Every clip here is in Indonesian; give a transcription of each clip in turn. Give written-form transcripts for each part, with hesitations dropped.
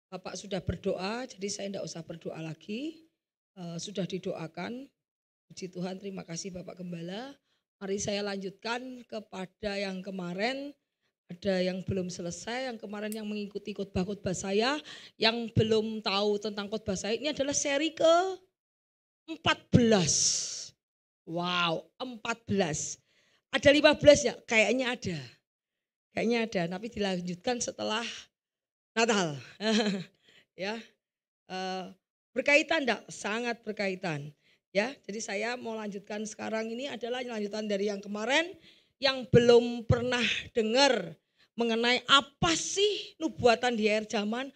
Bapak sudah berdoa, jadi saya tidak usah berdoa lagi. Sudah didoakan. Puji Tuhan, terima kasih Bapak Gembala. Mari saya lanjutkan kepada yang kemarin. Ada yang belum selesai, yang kemarin yang mengikuti khotbah-khotbah saya, yang belum tahu tentang khotbah saya, ini adalah seri ke-14. Wow, 14. Ada 15 ya? Kayaknya ada. Kayaknya ada, tapi dilanjutkan setelah Natal. Ya, berkaitan enggak? Sangat berkaitan. Ya, jadi saya mau lanjutkan sekarang ini adalah lanjutan dari yang kemarin yang belum pernah dengar mengenai apa sih nubuatan di akhir zaman,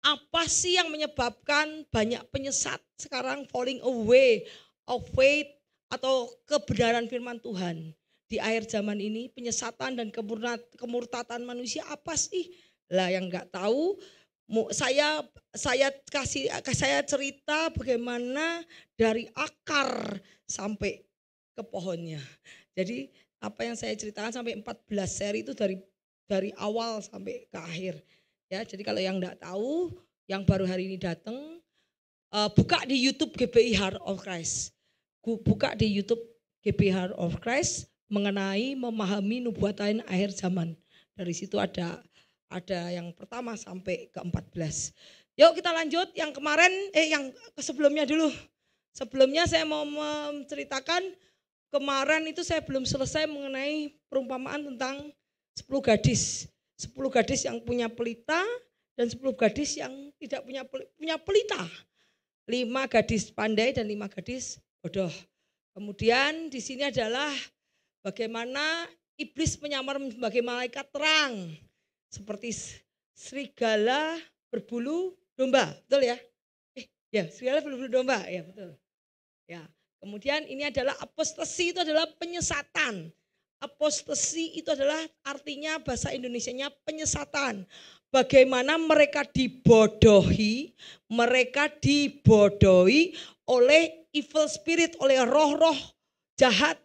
apa sih yang menyebabkan banyak penyesat sekarang falling away of faith atau kebenaran firman Tuhan. Di akhir zaman ini penyesatan dan kemurtatan manusia apa sih? Lah yang enggak tahu saya cerita bagaimana dari akar sampai ke pohonnya. Jadi apa yang saya ceritakan sampai 14 seri itu dari awal sampai ke akhir. Ya, jadi kalau yang enggak tahu, yang baru hari ini datang, buka di YouTube GBI Heart of Christ. Buka di YouTube GBI Heart of Christ mengenai memahami nubuatan akhir zaman. Dari situ ada yang pertama sampai ke-14. Yuk kita lanjut yang kemarin, yang sebelumnya dulu. Sebelumnya saya mau menceritakan kemarin itu saya belum selesai mengenai perumpamaan tentang 10 gadis. 10 gadis yang punya pelita dan 10 gadis yang tidak punya pelita. 5 gadis pandai dan 5 gadis bodoh. Kemudian di sini adalah bagaimana iblis menyamar sebagai malaikat terang. Seperti serigala berbulu domba, betul ya? Ya, serigala berbulu domba, ya betul. Ya, kemudian ini adalah apostasi, itu adalah penyesatan. Apostasi itu adalah artinya bahasa Indonesianya penyesatan. Bagaimana mereka dibodohi oleh evil spirit, oleh roh-roh jahat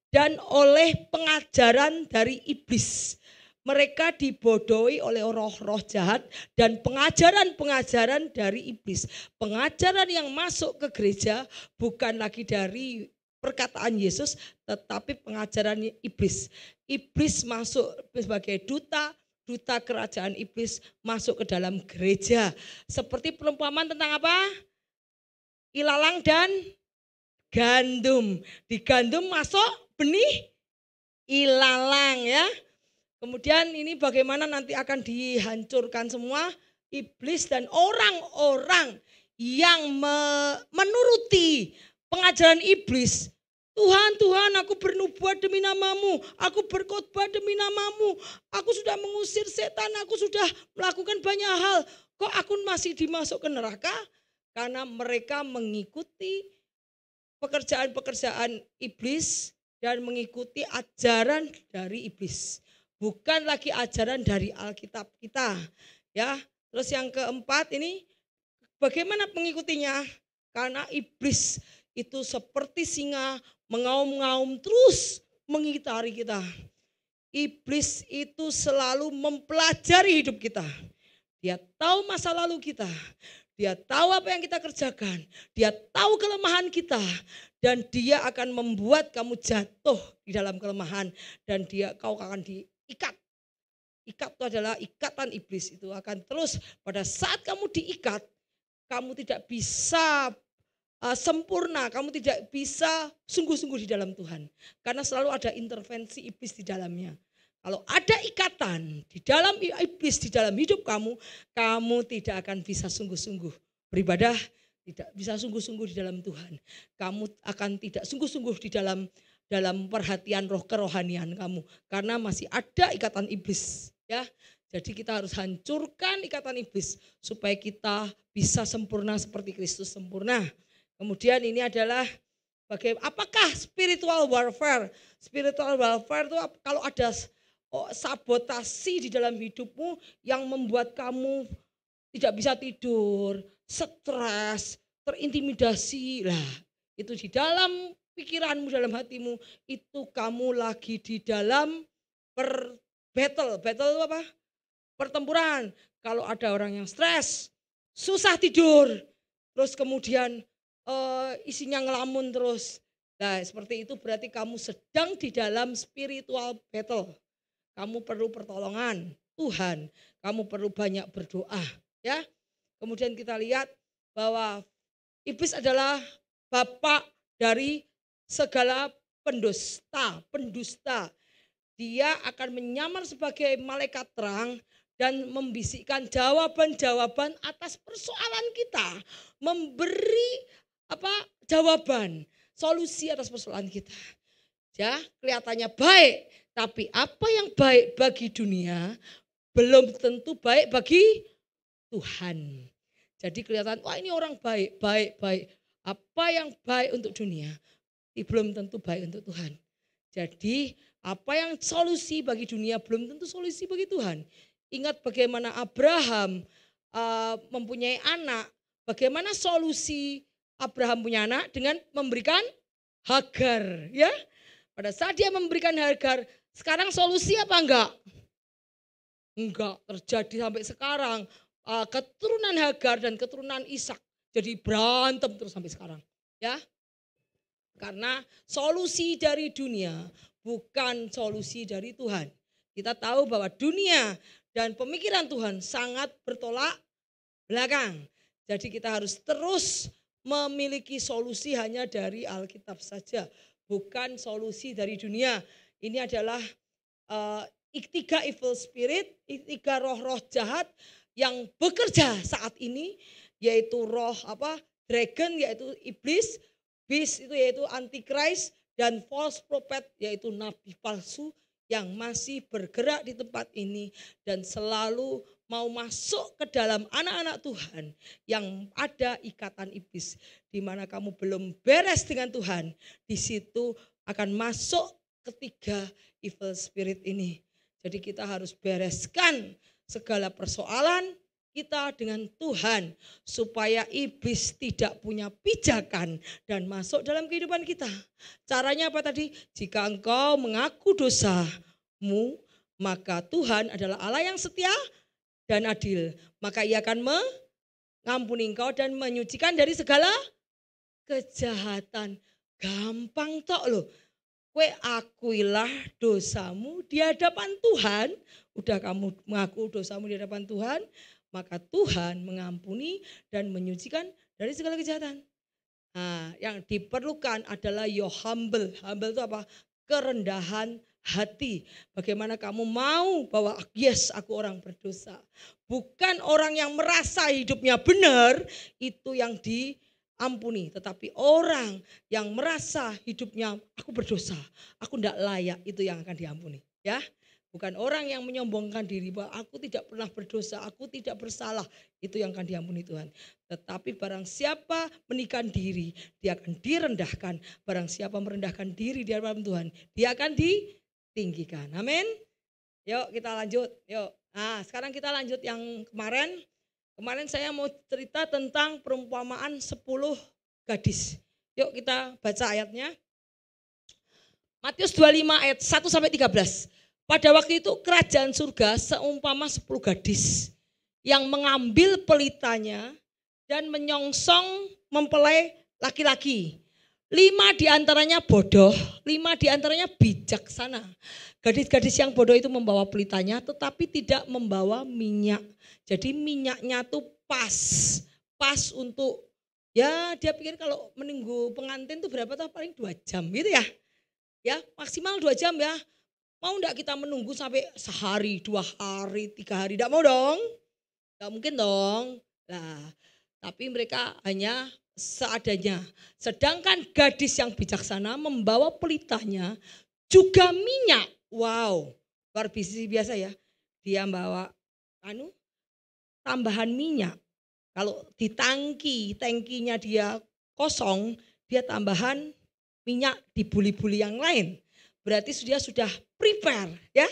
dan oleh pengajaran dari iblis. Mereka dibodohi oleh roh-roh jahat dan pengajaran-pengajaran dari iblis. Pengajaran yang masuk ke gereja bukan lagi dari perkataan Yesus, tetapi pengajaran iblis. Iblis masuk sebagai duta kerajaan iblis masuk ke dalam gereja. Seperti perumpamaan tentang apa? Ilalang dan gandum. Di gandum masuk benih ilalang ya. Kemudian ini bagaimana nanti akan dihancurkan semua iblis dan orang-orang yang menuruti pengajaran iblis. Tuhan, Tuhan, aku bernubuat demi namamu, aku berkhotbah demi namamu, aku sudah mengusir setan, aku sudah melakukan banyak hal. Kok aku masih dimasuk ke neraka? Karena mereka mengikuti pekerjaan-pekerjaan iblis dan mengikuti ajaran dari iblis. Bukan lagi ajaran dari Alkitab kita. Ya, terus yang keempat ini bagaimana mengikutinya? Karena iblis itu seperti singa mengaum-ngaum terus mengitari kita. Iblis itu selalu mempelajari hidup kita. Dia tahu masa lalu kita. Dia tahu apa yang kita kerjakan. Dia tahu kelemahan kita. Dan dia akan membuat kamu jatuh di dalam kelemahan. Dan kau akan diikat. Ikat itu adalah ikatan iblis. Itu akan terus pada saat kamu diikat. Kamu tidak bisa sempurna. Kamu tidak bisa sungguh-sungguh di dalam Tuhan. Karena selalu ada intervensi iblis di dalamnya. Kalau ada ikatan di dalam iblis di dalam hidup kamu, kamu tidak akan bisa sungguh-sungguh beribadah, tidak bisa sungguh-sungguh di dalam Tuhan. Kamu akan tidak sungguh-sungguh di dalam perhatian roh kerohanian kamu, karena masih ada ikatan iblis, ya. Jadi kita harus hancurkan ikatan iblis supaya kita bisa sempurna seperti Kristus sempurna. Kemudian ini adalah apakah spiritual warfare? Spiritual warfare itu kalau ada sabotasi di dalam hidupmu yang membuat kamu tidak bisa tidur, stres, terintimidasi. Lah, itu di dalam pikiranmu, dalam hatimu, itu kamu lagi di dalam battle itu apa? Pertempuran. Kalau ada orang yang stres, susah tidur, terus kemudian isinya ngelamun terus. Nah, seperti itu berarti kamu sedang di dalam spiritual battle. Kamu perlu pertolongan Tuhan, kamu perlu banyak berdoa, ya. Kemudian kita lihat bahwa iblis adalah bapak dari segala pendusta. Dia akan menyamar sebagai malaikat terang dan membisikkan jawaban-jawaban atas persoalan kita, memberi jawaban, solusi atas persoalan kita. Ya, kelihatannya baik, tapi apa yang baik bagi dunia belum tentu baik bagi Tuhan. Jadi kelihatan, wah ini orang baik. Apa yang baik untuk dunia belum tentu baik untuk Tuhan. Jadi apa yang solusi bagi dunia belum tentu solusi bagi Tuhan. Ingat bagaimana Abraham mempunyai anak. Bagaimana solusi Abraham punya anak dengan memberikan Hagar, ya. Pada saat dia memberikan Hagar, sekarang solusi apa enggak? Enggak terjadi sampai sekarang. Keturunan Hagar dan keturunan Ishak jadi berantem terus sampai sekarang, ya. Karena solusi dari dunia bukan solusi dari Tuhan. Kita tahu bahwa dunia dan pemikiran Tuhan sangat bertolak belakang. Jadi kita harus terus memiliki solusi hanya dari Alkitab saja, bukan solusi dari dunia. Ini adalah tiga evil spirit, tiga roh-roh jahat yang bekerja saat ini, yaitu roh dragon, yaitu iblis, beast itu yaitu antichrist, dan false prophet yaitu nabi palsu yang masih bergerak di tempat ini dan selalu mau masuk ke dalam anak-anak Tuhan yang ada ikatan iblis. Di mana kamu belum beres dengan Tuhan, di situ akan masuk ketiga evil spirit ini. Jadi kita harus bereskan segala persoalan kita dengan Tuhan supaya iblis tidak punya pijakan dan masuk dalam kehidupan kita. Caranya apa tadi? Jika engkau mengaku dosamu, maka Tuhan adalah Allah yang setia dan adil. Maka Ia akan mengampuni engkau dan menyucikan dari segala kejahatan. Gampang tok loh. Kue akuilah dosamu di hadapan Tuhan. Udah kamu mengaku dosamu di hadapan Tuhan, maka Tuhan mengampuni dan menyucikan dari segala kejahatan. Nah, yang diperlukan adalah your humble. Humble itu apa? Kerendahan hati. Bagaimana kamu mau bahwa yes, aku orang berdosa. Bukan orang yang merasa hidupnya benar itu yang diampuni, tetapi orang yang merasa hidupnya aku berdosa, aku tidak layak, itu yang akan diampuni, ya. Bukan orang yang menyombongkan diri bahwa aku tidak pernah berdosa, aku tidak bersalah, itu yang akan diampuni Tuhan. Tetapi barang siapa menikahkan diri, dia akan direndahkan. Barang siapa merendahkan diri di hadapan Tuhan, dia akan ditinggikan. Amin. Yuk kita lanjut. Yuk. Nah, sekarang kita lanjut yang kemarin. Kemarin saya mau cerita tentang perumpamaan 10 gadis. Yuk kita baca ayatnya. Matius 25 ayat 1 sampai 13. Pada waktu itu kerajaan surga seumpama 10 gadis yang mengambil pelitanya dan menyongsong mempelai laki-laki. 5 diantaranya bodoh, 5 diantaranya bijaksana. Gadis-gadis yang bodoh itu membawa pelitanya tetapi tidak membawa minyak. Jadi minyaknya tuh pas untuk, ya dia pikir kalau menunggu pengantin tuh berapa tuh, paling 2 jam gitu ya. Ya maksimal 2 jam ya. Mau enggak kita menunggu sampai sehari, 2 hari, 3 hari? Enggak mau dong. Enggak mungkin dong. Nah, tapi mereka hanya seadanya. Sedangkan gadis yang bijaksana membawa pelitanya juga minyak. Wow, luar biasa ya. Dia bawa tambahan minyak. Kalau di tangkinya dia kosong, dia tambahan minyak di buli-buli yang lain. Berarti dia sudah prepare, ya,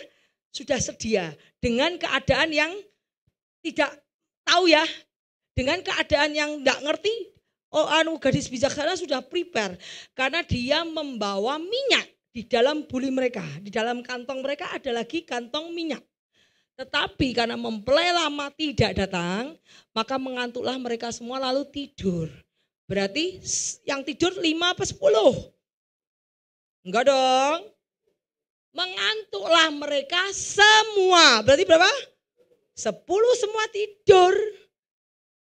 sudah sedia dengan keadaan yang tidak tahu ya, dengan keadaan yang tidak ngerti. Gadis bijaksana sudah prepare karena dia membawa minyak di dalam buli mereka, di dalam kantong mereka ada lagi kantong minyak. Tetapi karena mempelai lama tidak datang, maka mengantuklah mereka semua lalu tidur. Berarti yang tidur 5 apa 10? Enggak dong. Mengantuklah mereka semua. Berarti berapa? 10 semua tidur.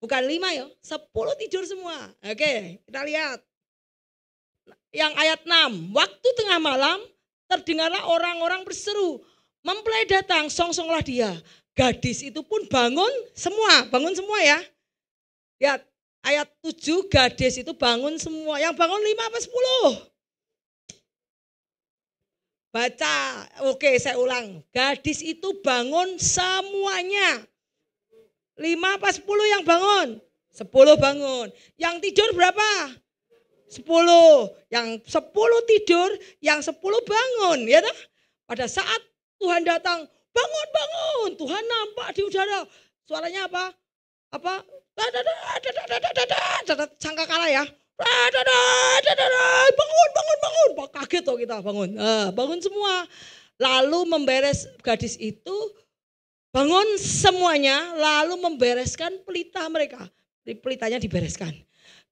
Bukan 5 ya, 10 tidur semua. Oke, kita lihat. Yang ayat 6. Waktu tengah malam terdengarlah orang-orang berseru. Mempelai datang, song-songlah dia. Gadis itu pun bangun semua ya. Lihat, ayat 7 gadis itu bangun semua. Yang bangun 5 apa 10? Baca, oke saya ulang. Gadis itu bangun semuanya. 5 apa 10 yang bangun? 10 bangun. Yang tidur berapa? 10. Yang 10 tidur, yang 10 bangun. Ya toh? Pada saat Tuhan datang, bangun. Tuhan nampak di udara. Suaranya apa? Sangkakala ya. Bangun. Kaget tuh kita bangun. Bangun semua. Lalu gadis itu bangun semuanya, lalu membereskan pelita mereka. Pelitanya dibereskan.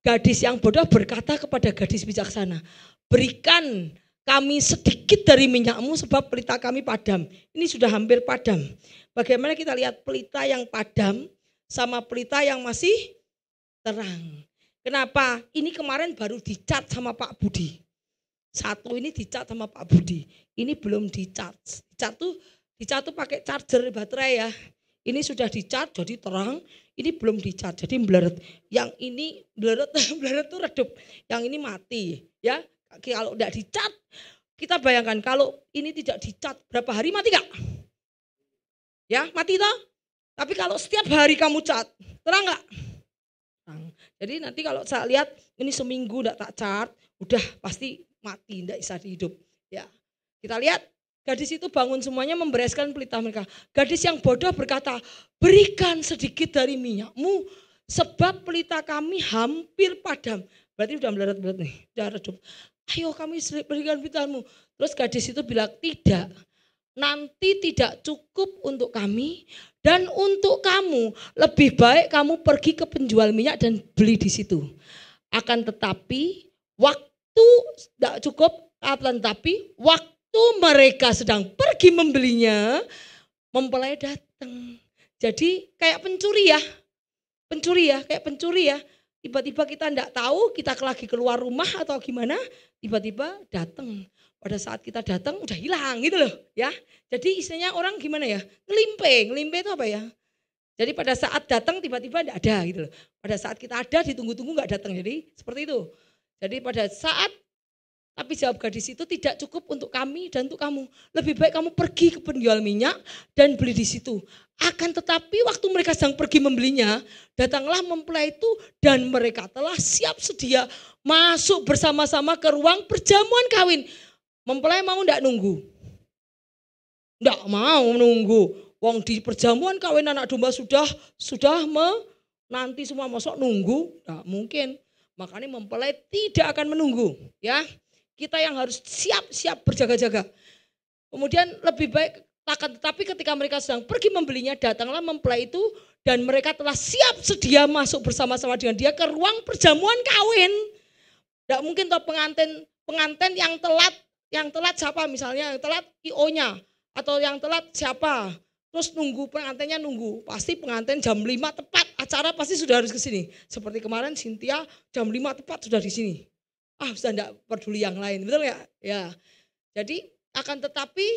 Gadis yang bodoh berkata kepada gadis bijaksana, berikan kami sedikit dari minyakmu sebab pelita kami padam. Ini sudah hampir padam. Bagaimana kita lihat pelita yang padam sama pelita yang masih terang. Kenapa? Ini kemarin baru dicat sama Pak Budi. Satu ini dicat sama Pak Budi. Ini belum dicat. Dicat tuh pakai charger baterai ya. Ini sudah dicat jadi terang. Ini belum dicat jadi bleret. Yang ini bleret tuh redup. Yang ini mati ya. Kalau tidak dicat, kita bayangkan kalau ini tidak dicat berapa hari mati gak? Ya mati toh. Tapi kalau setiap hari kamu cat, terang gak? Jadi nanti kalau saya lihat ini seminggu enggak tak cat, udah pasti mati, enggak bisa hidup. Ya, kita lihat gadis itu bangun semuanya membereskan pelita mereka. Gadis yang bodoh berkata, berikan sedikit dari minyakmu sebab pelita kami hampir padam. Berarti udah meleret-meleret nih, udah redup. Ayo kami berikan pelitamu. Terus gadis itu bilang, tidak. Nanti tidak cukup untuk kami dan untuk kamu. Lebih baik kamu pergi ke penjual minyak dan beli di situ. Akan tetapi waktu tidak cukup, tetapi waktu mereka sedang pergi membelinya, mempelai datang. Jadi kayak pencuri ya. Tiba-tiba kita tidak tahu, kita lagi keluar rumah atau gimana, tiba-tiba datang. Pada saat kita datang udah hilang gitu loh ya. Jadi istilahnya orang gimana ya, ngelimpe itu apa ya. Jadi pada saat datang tiba-tiba tidak ada gitu loh. Pada saat kita ada ditunggu-tunggu nggak datang, jadi seperti itu. Jadi pada saat, tapi jawab gadis itu tidak cukup untuk kami dan untuk kamu. Lebih baik kamu pergi ke penjual minyak dan beli di situ. Akan tetapi waktu mereka sedang pergi membelinya, datanglah mempelai itu dan mereka telah siap sedia masuk bersama-sama ke ruang perjamuan kawin. Mempelai mau enggak nunggu? Enggak mau nunggu. Wong di perjamuan kawin anak domba sudah nanti semua masuk nunggu? Enggak mungkin. Makanya mempelai tidak akan menunggu, ya. Kita yang harus siap-siap berjaga-jaga. Kemudian lebih baik, tetapi ketika mereka sedang pergi membelinya, datanglah mempelai itu dan mereka telah siap sedia masuk bersama-sama dengan dia ke ruang perjamuan kawin. Enggak mungkin toh pengantin yang telat siapa misalnya, yang telat IO-nya atau yang telat siapa, terus nunggu pengantinnya nunggu, pasti pengantin jam 5 tepat acara pasti sudah harus ke sini. Seperti kemarin Cynthia jam 5 tepat sudah di sini. Sudah enggak peduli yang lain, betul ya? Ya. Jadi akan tetapi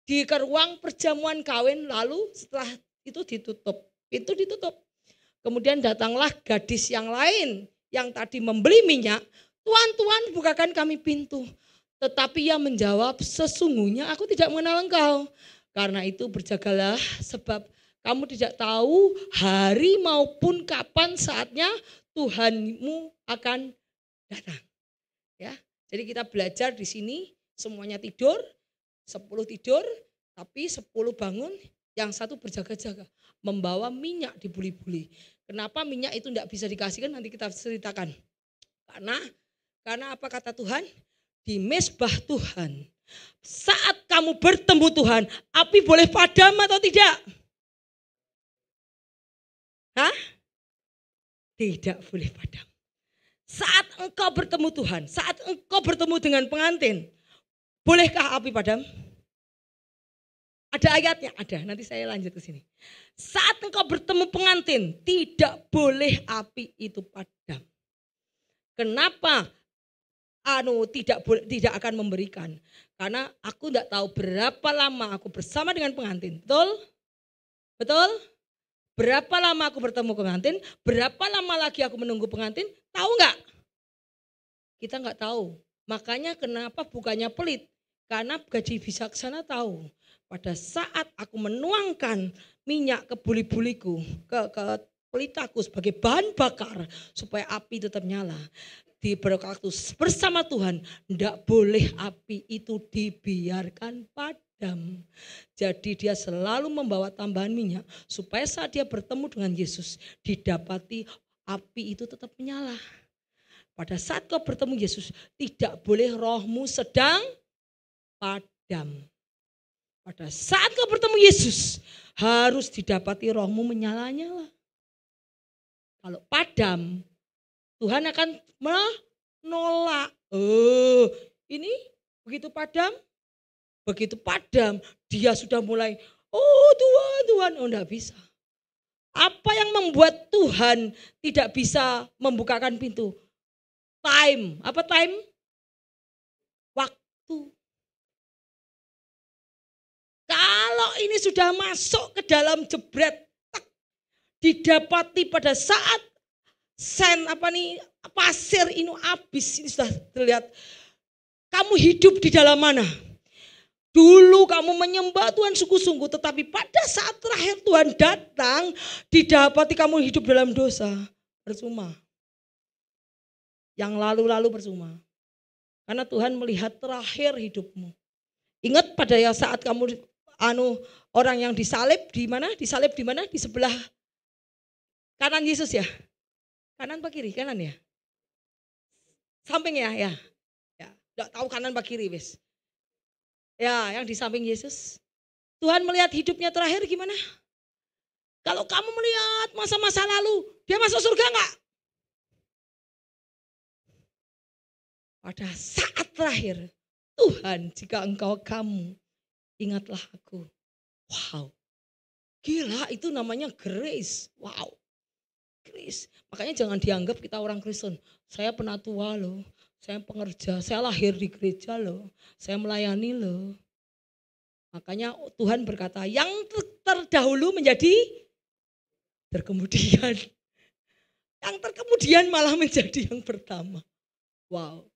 di ruang perjamuan kawin lalu setelah itu ditutup, pintu ditutup. Kemudian datanglah gadis yang lain yang tadi membeli minyak, Tuan, bukakan kami pintu. Tetapi ia menjawab, sesungguhnya aku tidak mengenal engkau. Karena itu berjagalah sebab kamu tidak tahu hari maupun kapan saatnya Tuhanmu akan datang. Ya, jadi kita belajar di sini semuanya tidur, 10 tidur, tapi 10 bangun, yang satu berjaga-jaga, membawa minyak dibuli-buli. Kenapa minyak itu tidak bisa dikasihkan nanti kita ceritakan. Karena apa kata Tuhan? Di mezbah Tuhan, saat kamu bertemu Tuhan, api boleh padam atau tidak? Hah? Tidak boleh padam. Saat engkau bertemu Tuhan, saat engkau bertemu dengan pengantin, bolehkah api padam? Ada ayatnya? Ada, nanti saya lanjut ke sini. Saat engkau bertemu pengantin, tidak boleh api itu padam. Kenapa? Tidak akan memberikan. Karena aku tidak tahu berapa lama aku bersama dengan pengantin. Betul? Betul? Berapa lama aku bertemu pengantin, berapa lama lagi aku menunggu pengantin, tahu nggak? Kita nggak tahu. Makanya kenapa bukannya pelit? Karena gaji bijaksana tahu. Pada saat aku menuangkan minyak ke buli-buliku, ke pelitaku sebagai bahan bakar supaya api tetap nyala. Di waktu bersama Tuhan, tidak boleh api itu dibiarkan padam. Jadi dia selalu membawa tambahan minyak supaya saat dia bertemu dengan Yesus, didapati api itu tetap menyala. Pada saat kau bertemu Yesus, tidak boleh rohmu sedang padam. Pada saat kau bertemu Yesus, harus didapati rohmu menyala-nyala. Kalau padam, Tuhan akan menolak. Ini begitu padam, dia sudah mulai, Tuhan, enggak bisa. Apa yang membuat Tuhan tidak bisa membukakan pintu? Time, apa time? Waktu. Kalau ini sudah masuk ke dalam jebret, didapati pada saat pasir ini habis, ini sudah terlihat. Kamu hidup di dalam mana? Dulu kamu menyembah Tuhan sungguh-sungguh, tetapi pada saat terakhir Tuhan datang, didapati kamu hidup dalam dosa, percuma. Yang lalu-lalu percuma. Karena Tuhan melihat terakhir hidupmu. Ingat pada saat kamu orang yang disalib di mana? Disalib di mana? Di sebelah kanan Yesus ya? Kanan apa kiri? Kanan ya? Samping ya? Ya. Enggak tahu kanan apa kiri wis. Ya, yang di samping Yesus. Tuhan melihat hidupnya terakhir gimana? Kalau kamu melihat masa-masa lalu, dia masuk surga enggak? Pada saat terakhir, Tuhan, jika kamu ingatlah aku. Wow. Gila, itu namanya grace. Wow. Grace. Makanya jangan dianggap kita orang Kristen. Saya penatua loh. Saya pengerja, saya lahir di gereja loh. Saya melayani loh. Makanya Tuhan berkata, yang terdahulu menjadi terkemudian. Yang terkemudian malah menjadi yang pertama. Wow.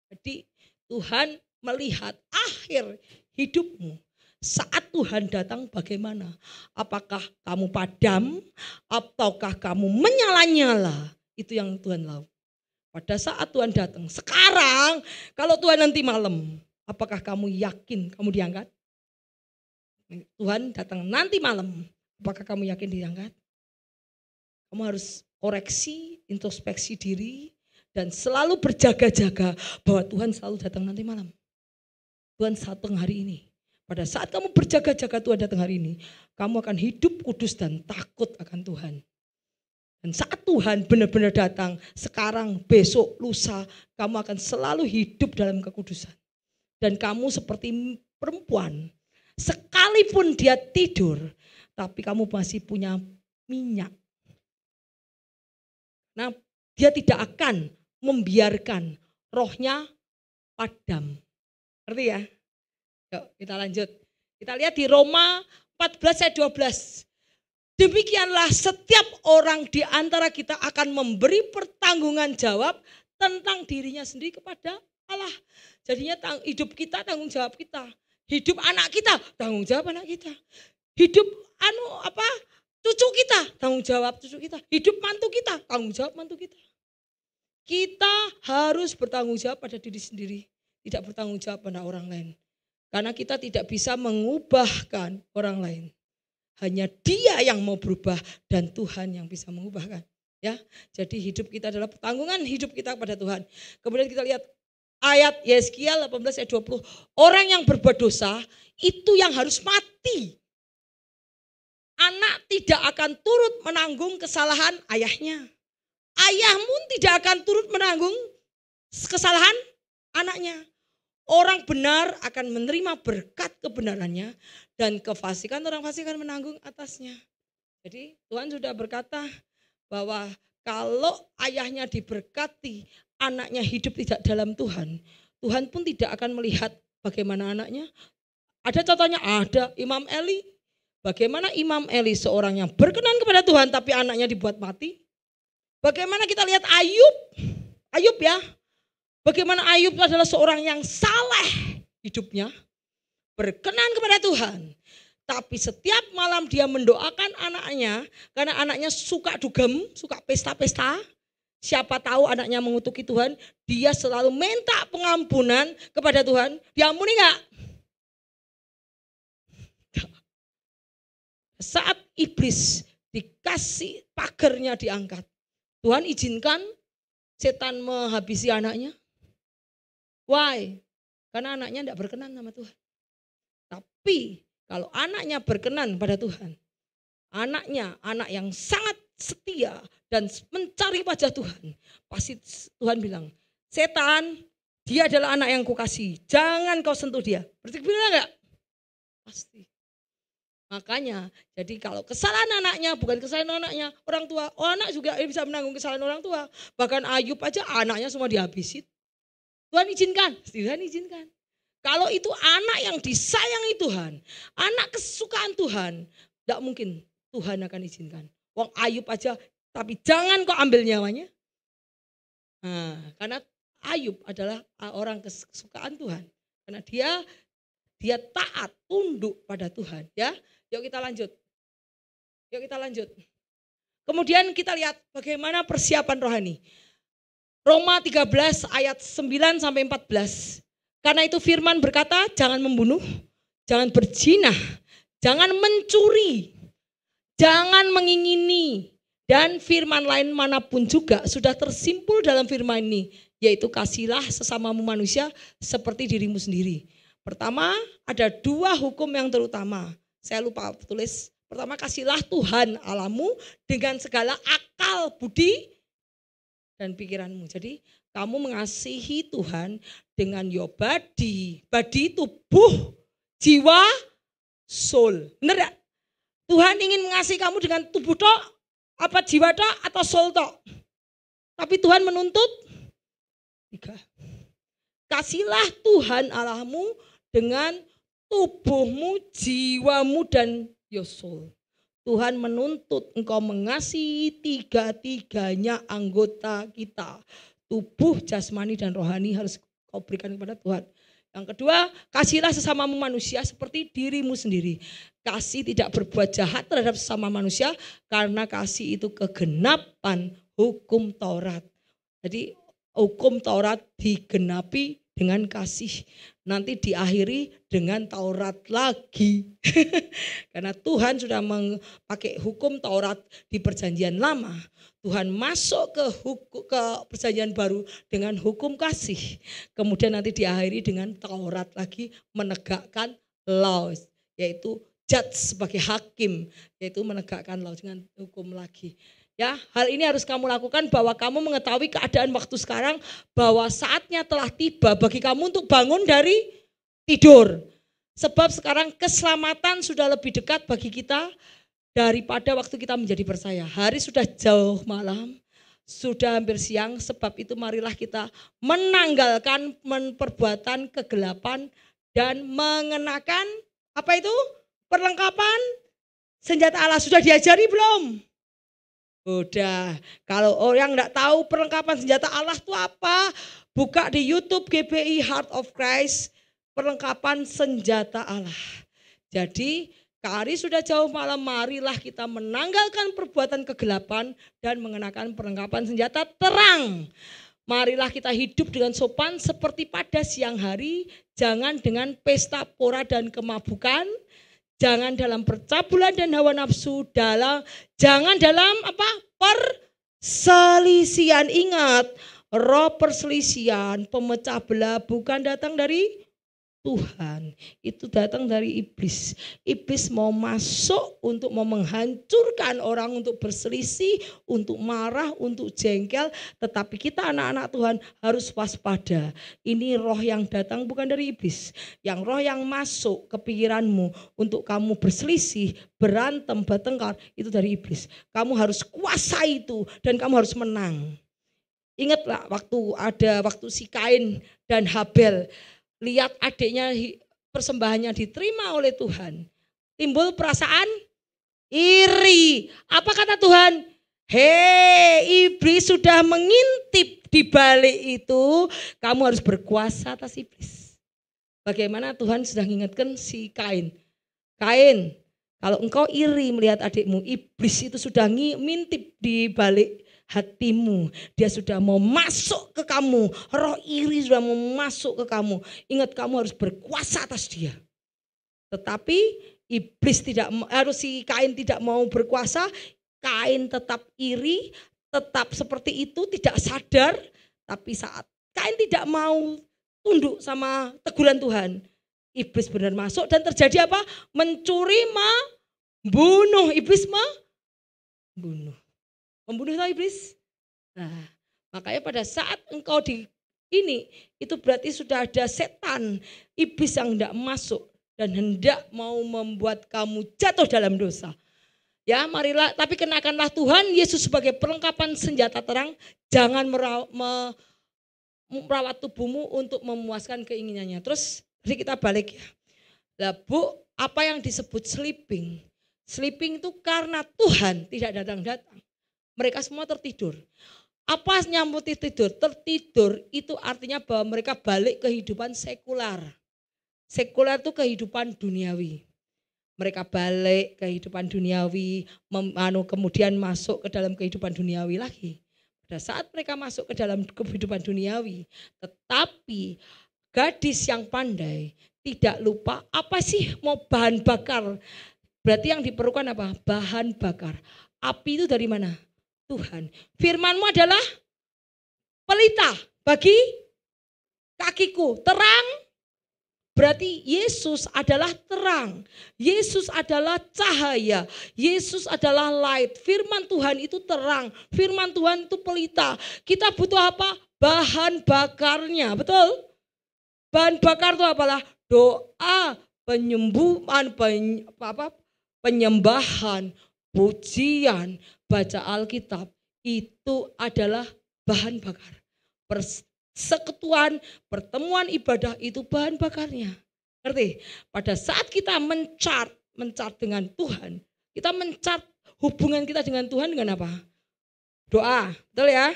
Jadi Tuhan melihat akhir hidupmu. Saat Tuhan datang bagaimana? Apakah kamu padam ataukah kamu menyala-nyala? Itu yang Tuhan lakukan. Pada saat Tuhan datang, sekarang kalau Tuhan nanti malam, apakah kamu yakin kamu diangkat? Tuhan datang nanti malam, apakah kamu yakin diangkat? Kamu harus koreksi, introspeksi diri, dan selalu berjaga-jaga bahwa Tuhan selalu datang nanti malam. Tuhan datang hari ini. Pada saat kamu berjaga-jaga Tuhan datang hari ini, kamu akan hidup kudus dan takut akan Tuhan. Dan saat Tuhan benar-benar datang, sekarang, besok, lusa, kamu akan selalu hidup dalam kekudusan. Dan kamu seperti perempuan, sekalipun dia tidur, tapi kamu masih punya minyak. Nah, dia tidak akan membiarkan rohnya padam. Ngerti ya? Yuk kita lanjut. Kita lihat di Roma 14 ayat 12. Demikianlah setiap orang di antara kita akan memberi pertanggungan jawab tentang dirinya sendiri kepada Allah. Jadinya hidup kita tanggung jawab kita. Hidup anak kita tanggung jawab anak kita. Hidup cucu kita tanggung jawab cucu kita. Hidup mantu kita tanggung jawab mantu kita. Kita harus bertanggung jawab pada diri sendiri. Tidak bertanggung jawab pada orang lain. Karena kita tidak bisa mengubahkan orang lain. Hanya Dia yang mau berubah dan Tuhan yang bisa mengubahkan. Ya, jadi hidup kita adalah pertanggungan hidup kita kepada Tuhan. Kemudian kita lihat ayat Yeskiel 18 ayat 20. Orang yang berbuat dosa itu yang harus mati. anak tidak akan turut menanggung kesalahan ayahnya. Ayah pun tidak akan turut menanggung kesalahan anaknya. Orang benar akan menerima berkat kebenarannya dan kefasikan orang fasik akan menanggung atasnya. Jadi Tuhan sudah berkata bahwa kalau ayahnya diberkati, anaknya hidup tidak dalam Tuhan, Tuhan pun tidak akan melihat bagaimana anaknya. Ada contohnya, ada Imam Eli. Bagaimana Imam Eli seorang yang berkenan kepada Tuhan tapi anaknya dibuat mati. Bagaimana kita lihat Ayub ya. Bagaimana Ayub adalah seorang yang saleh hidupnya, berkenan kepada Tuhan. Tapi setiap malam dia mendoakan anaknya, karena anaknya suka dugem, suka pesta-pesta. Siapa tahu anaknya mengutuki Tuhan, dia selalu minta pengampunan kepada Tuhan. Diampuni enggak? Saat iblis dikasih pagernya diangkat, Tuhan izinkan setan menghabisi anaknya. Why? Karena anaknya tidak berkenan sama Tuhan. Tapi kalau anaknya berkenan pada Tuhan, anaknya anak yang sangat setia dan mencari wajah Tuhan, pasti Tuhan bilang, setan, dia adalah anak yang kukasihi, jangan kau sentuh dia. Berarti bilang enggak? Pasti. Makanya, jadi kalau kesalahan anaknya bukan kesalahan anaknya, orang tua, anak juga bisa menanggung kesalahan orang tua. Bahkan Ayub aja anaknya semua dihabisin. Tuhan izinkan. Kalau itu anak yang disayangi Tuhan, anak kesukaan Tuhan, tidak mungkin Tuhan akan izinkan. Wong Ayub aja, tapi jangan kau ambil nyawanya. Nah, karena Ayub adalah orang kesukaan Tuhan. Karena dia taat, tunduk pada Tuhan. Ya, yuk kita lanjut. Kemudian kita lihat bagaimana persiapan rohani. Roma 13 ayat 9 sampai 14. Karena itu firman berkata, jangan membunuh, jangan berzina, jangan mencuri, jangan mengingini. Dan firman lain manapun juga sudah tersimpul dalam firman ini. Yaitu kasihlah sesamamu manusia seperti dirimu sendiri. Pertama ada dua hukum yang terutama. Saya lupa tulis. Pertama kasihlah Tuhan Allahmu dengan segala akal, budi, dan pikiranmu. Jadi kamu mengasihi Tuhan dengan your body tubuh, jiwa, soul. Benar ya? Tuhan ingin mengasihi kamu dengan tubuh tok, apa jiwa tok atau soul tok. Tapi Tuhan menuntut tiga. Kasihlah Tuhan Allahmu dengan tubuhmu, jiwamu, dan your soul. Tuhan menuntut engkau mengasihi tiga-tiganya anggota kita. Tubuh, jasmani, dan rohani harus kau berikan kepada Tuhan. Yang kedua, kasihlah sesamamu manusia seperti dirimu sendiri. Kasih tidak berbuat jahat terhadap sesama manusia karena kasih itu kegenapan hukum Taurat. Jadi hukum Taurat digenapi dengan kasih. Nanti diakhiri dengan Taurat lagi. Karena Tuhan sudah memakai hukum Taurat di perjanjian lama. Tuhan masuk ke perjanjian baru dengan hukum kasih. Kemudian nanti diakhiri dengan Taurat lagi menegakkan law. Yaitu judge sebagai hakim. Yaitu menegakkan law dengan hukum lagi. Ya, hal ini harus kamu lakukan bahwa kamu mengetahui keadaan waktu sekarang bahwa saatnya telah tiba bagi kamu untuk bangun dari tidur. Sebab sekarang keselamatan sudah lebih dekat bagi kita daripada waktu kita menjadi percaya. Hari sudah jauh malam, sudah hampir siang, sebab itu marilah kita menanggalkan perbuatan kegelapan dan mengenakan apa itu? Perlengkapan senjata Allah. Sudah diajari belum? Udah, kalau orang enggak tahu perlengkapan senjata Allah itu apa, buka di YouTube GBI Heart of Christ, perlengkapan senjata Allah. Jadi, hari sudah jauh malam, marilah kita menanggalkan perbuatan kegelapan dan mengenakan perlengkapan senjata terang. Marilah kita hidup dengan sopan seperti pada siang hari, jangan dengan pesta pora dan kemabukan. Jangan dalam percabulan dan hawa nafsu, jangan dalam apa? Perselisihan. Ingat, roh perselisihan, pemecah belah bukan datang dari Tuhan itu datang dari iblis. Iblis mau masuk untuk mau menghancurkan orang, untuk berselisih, untuk marah, untuk jengkel. Tetapi kita anak-anak Tuhan harus waspada. Ini roh yang datang bukan dari iblis. Yang roh yang masuk ke pikiranmu untuk kamu berselisih, berantem, bertengkar, itu dari iblis. Kamu harus kuasai itu dan kamu harus menang. Ingatlah waktu si Kain dan Habel, lihat adiknya persembahannya diterima oleh Tuhan. Timbul perasaan iri. Apa kata Tuhan? Hei, iblis sudah mengintip di balik itu. Kamu harus berkuasa atas iblis. Bagaimana Tuhan sudah mengingatkan si Kain. Kain, kalau engkau iri melihat adikmu, iblis itu sudah ngintip di balik hatimu. Dia sudah mau masuk ke kamu. Roh iri sudah mau masuk ke kamu. Ingat, kamu harus berkuasa atas dia. Tetapi iblis si Kain tidak mau berkuasa. Kain tetap iri, tetap seperti itu, tidak sadar. Tapi saat Kain tidak mau tunduk sama teguran Tuhan, iblis benar masuk dan terjadi apa? Mencuri, membunuh. Iblis membunuh. Membunuh iblis. Nah, makanya pada saat engkau itu berarti sudah ada setan, iblis yang hendak masuk dan hendak mau membuat kamu jatuh dalam dosa. Ya, marilah, tapi kenakanlah Tuhan Yesus sebagai perlengkapan senjata terang. Jangan merawat tubuhmu untuk memuaskan keinginannya. Terus tadi kita balik ya. Lah Bu, apa yang disebut sleeping? Sleeping itu karena Tuhan tidak datang-datang. Mereka semua tertidur. Apa nyambut tidur? Tertidur itu artinya bahwa mereka balik kehidupan sekular. Sekular itu kehidupan duniawi. Mereka balik kehidupan duniawi, kemudian masuk ke dalam kehidupan duniawi lagi. Pada saat mereka masuk ke dalam kehidupan duniawi, tetapi gadis yang pandai tidak lupa apa sih mau bahan bakar. Berarti yang diperlukan apa? Bahan bakar. Api itu dari mana? Tuhan. Firman-Mu adalah pelita bagi kakiku. Terang berarti Yesus adalah terang. Yesus adalah cahaya. Yesus adalah light. Firman Tuhan itu terang. Firman Tuhan itu pelita. Kita butuh apa? Bahan bakarnya. Betul? Bahan bakar itu apalah? Doa, penyembahan, pujian, baca Alkitab, itu adalah bahan bakar. Persekutuan, pertemuan ibadah itu bahan bakarnya. Ngerti? Pada saat kita mencat dengan Tuhan, kita mencat hubungan kita dengan Tuhan dengan apa? Doa, betul ya?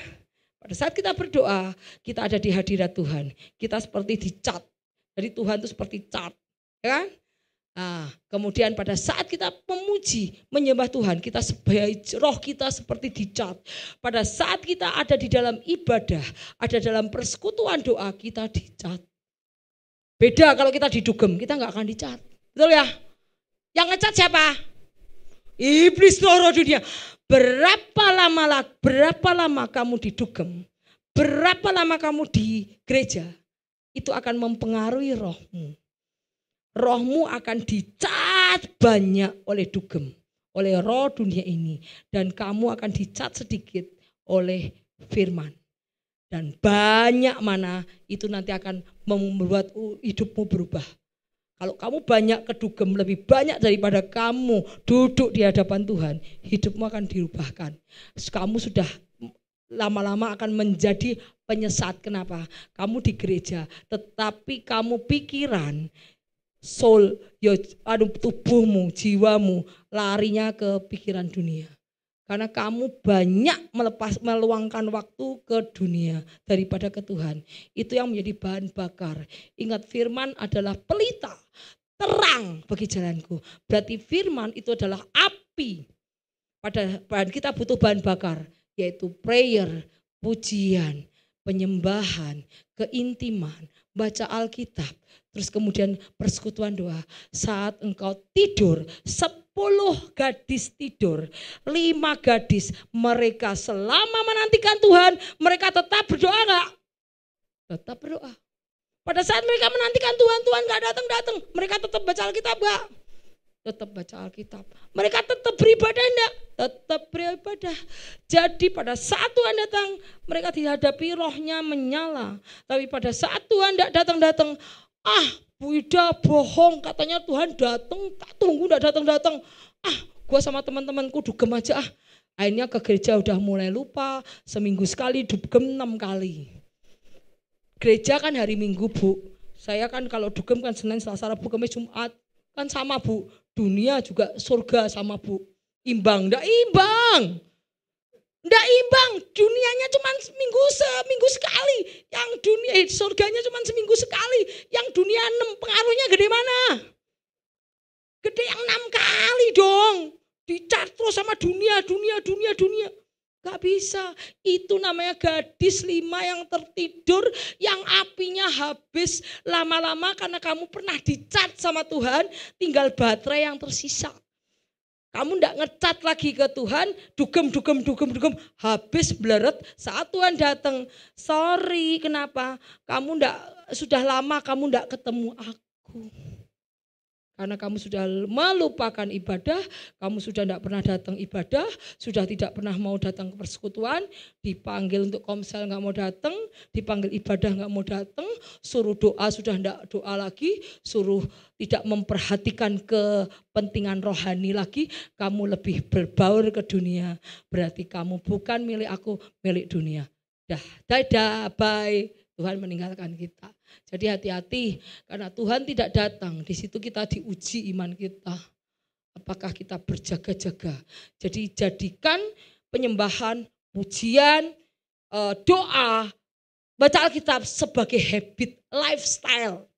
Pada saat kita berdoa, kita ada di hadirat Tuhan. Kita seperti dicat. Jadi Tuhan itu seperti cat, ya kan? Nah, kemudian pada saat kita memuji, menyembah Tuhan, kita roh kita seperti dicat. Pada saat kita ada di dalam ibadah, ada dalam persekutuan doa, kita dicat. Beda kalau kita didugem, kita nggak akan dicat. Betul ya? Yang ngecat siapa? Iblis, roh dunia. Berapa lama kamu didugem? Berapa lama kamu di gereja? Itu akan mempengaruhi rohmu. Rohmu akan dicat banyak oleh dugem, oleh roh dunia ini. Dan kamu akan dicat sedikit oleh firman. Dan banyak mana itu nanti akan membuat hidupmu berubah. Kalau kamu banyak kedugem, lebih banyak daripada kamu duduk di hadapan Tuhan, hidupmu akan diubahkan. Kamu sudah lama-lama akan menjadi penyesat. Kenapa? Kamu di gereja, tetapi kamu pikiran, tubuhmu, jiwamu larinya ke pikiran dunia. Karena kamu banyak meluangkan waktu ke dunia daripada ke Tuhan. Itu yang menjadi bahan bakar. Ingat, firman adalah pelita, terang bagi jalanku. Berarti firman itu adalah api. Pada bahan kita butuh bahan bakar, yaitu prayer, pujian, penyembahan, keintiman, baca Alkitab, terus kemudian persekutuan doa. Saat engkau tidur, 10 gadis tidur, 5 gadis, mereka selama menantikan Tuhan, mereka tetap berdoa enggak? Tetap berdoa. Pada saat mereka menantikan Tuhan, Tuhan gak datang-datang. Mereka tetap baca Alkitab gak? Tetap baca Alkitab. Mereka tetap beribadah enggak? Tetap beribadah. Jadi pada saat Tuhan datang, mereka dihadapi rohnya menyala. Tapi pada saat Tuhan enggak datang-datang, Buida bohong, katanya Tuhan datang, tak tunggu enggak datang-datang. Gua sama teman-temanku dugem aja. Akhirnya ke gereja udah mulai lupa, seminggu sekali dugem 6 kali. Gereja kan hari Minggu, Bu. Saya kan kalau dugem kan Senin, Selasa, Rabu, Kamis, Jumat. Kan sama, Bu. Dunia juga surga sama, Bu. Imbang, enggak imbang. Enggak imbang. Dunianya cuma seminggu sekali. Yang dunia surganya cuma seminggu sekali. Yang dunia 6 pengaruhnya gede mana? Gede yang 6 kali dong. Dicat terus sama dunia. Gak bisa. Itu namanya gadis 5 yang tertidur, yang apinya habis lama-lama karena kamu pernah dicat sama Tuhan, tinggal baterai yang tersisa. Kamu ndak ngecat lagi ke Tuhan, dugem, habis bleret. Saat Tuhan datang, sorry kenapa? Sudah lama kamu ndak ketemu aku. Karena kamu sudah melupakan ibadah, kamu sudah tidak pernah datang ibadah, sudah tidak pernah mau datang ke persekutuan, dipanggil untuk komsel nggak mau datang, dipanggil ibadah nggak mau datang, suruh doa sudah tidak doa lagi, suruh tidak memperhatikan kepentingan rohani lagi, kamu lebih berbaur ke dunia, berarti kamu bukan milik aku, milik dunia. Dadah, bye. Tuhan meninggalkan kita. Jadi hati-hati karena Tuhan tidak datang. Di situ kita diuji iman kita. Apakah kita berjaga-jaga. Jadi jadikan penyembahan, pujian, doa, baca Alkitab sebagai habit, lifestyle.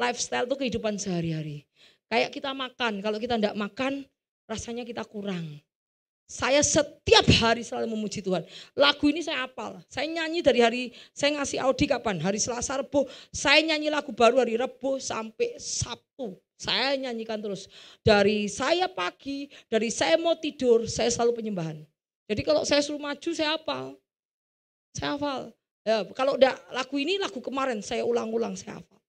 Lifestyle itu kehidupan sehari-hari. Kayak kita makan, kalau kita tidak makan rasanya kita kurang. Saya setiap hari selalu memuji Tuhan. Lagu ini saya hafal. Saya nyanyi dari hari, saya ngasih Audi kapan? Hari Selasa, Rabu. Saya nyanyi lagu baru hari Rabu sampai Sabtu. Saya nyanyikan terus. Dari saya pagi, dari saya mau tidur, saya selalu penyembahan. Jadi kalau saya suruh maju, saya hafal. Saya hafal. Ya, kalau udah lagu ini, lagu kemarin, saya ulang-ulang, saya hafal.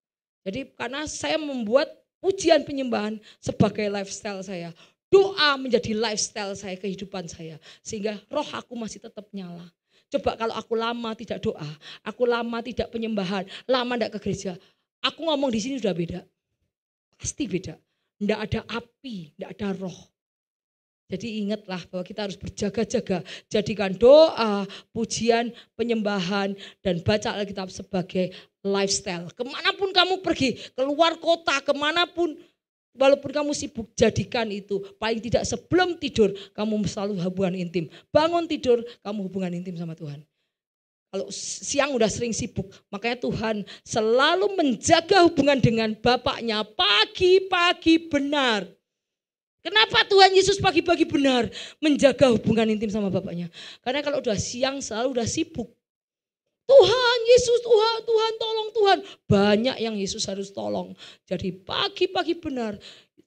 Jadi karena saya membuat pujian penyembahan sebagai lifestyle saya. Doa menjadi lifestyle saya, kehidupan saya. Sehingga roh aku masih tetap nyala. Coba kalau aku lama tidak doa, aku lama tidak penyembahan, lama tidak ke gereja. Aku ngomong di sini sudah beda. Pasti beda. Tidak ada api, tidak ada roh. Jadi ingatlah bahwa kita harus berjaga-jaga. Jadikan doa, pujian, penyembahan, dan baca Alkitab sebagai lifestyle. Kemanapun kamu pergi, keluar kota, kemanapun. Walaupun kamu sibuk, jadikan itu. Paling tidak sebelum tidur, kamu selalu hubungan intim. Bangun tidur, kamu hubungan intim sama Tuhan. Kalau siang udah sering sibuk, makanya Tuhan selalu menjaga hubungan dengan Bapaknya pagi-pagi benar. Kenapa Tuhan Yesus pagi-pagi benar menjaga hubungan intim sama Bapaknya? Karena kalau udah siang selalu udah sibuk. Tuhan Yesus, Tuhan tolong Tuhan. Banyak yang Yesus harus tolong. Jadi pagi-pagi benar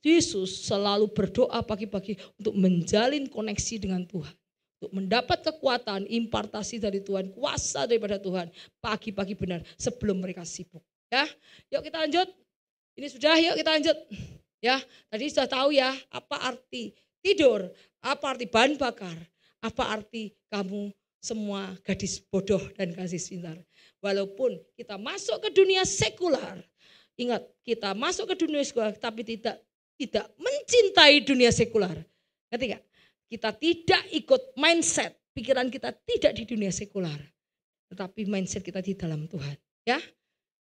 Yesus selalu berdoa pagi-pagi untuk menjalin koneksi dengan Tuhan. Untuk mendapat kekuatan, impartasi dari Tuhan, kuasa daripada Tuhan. Pagi-pagi benar sebelum mereka sibuk. Ya, yuk kita lanjut. Ini sudah, yuk kita lanjut. Ya, tadi sudah tahu ya apa arti tidur, apa arti bahan bakar, apa arti kamu semua gadis bodoh dan gadis pintar. Walaupun kita masuk ke dunia sekular, ingat kita masuk ke dunia sekular tapi tidak mencintai dunia sekular. Ngerti gak? Kita tidak ikut mindset, pikiran kita tidak di dunia sekular. Tetapi mindset kita di dalam Tuhan. Ya,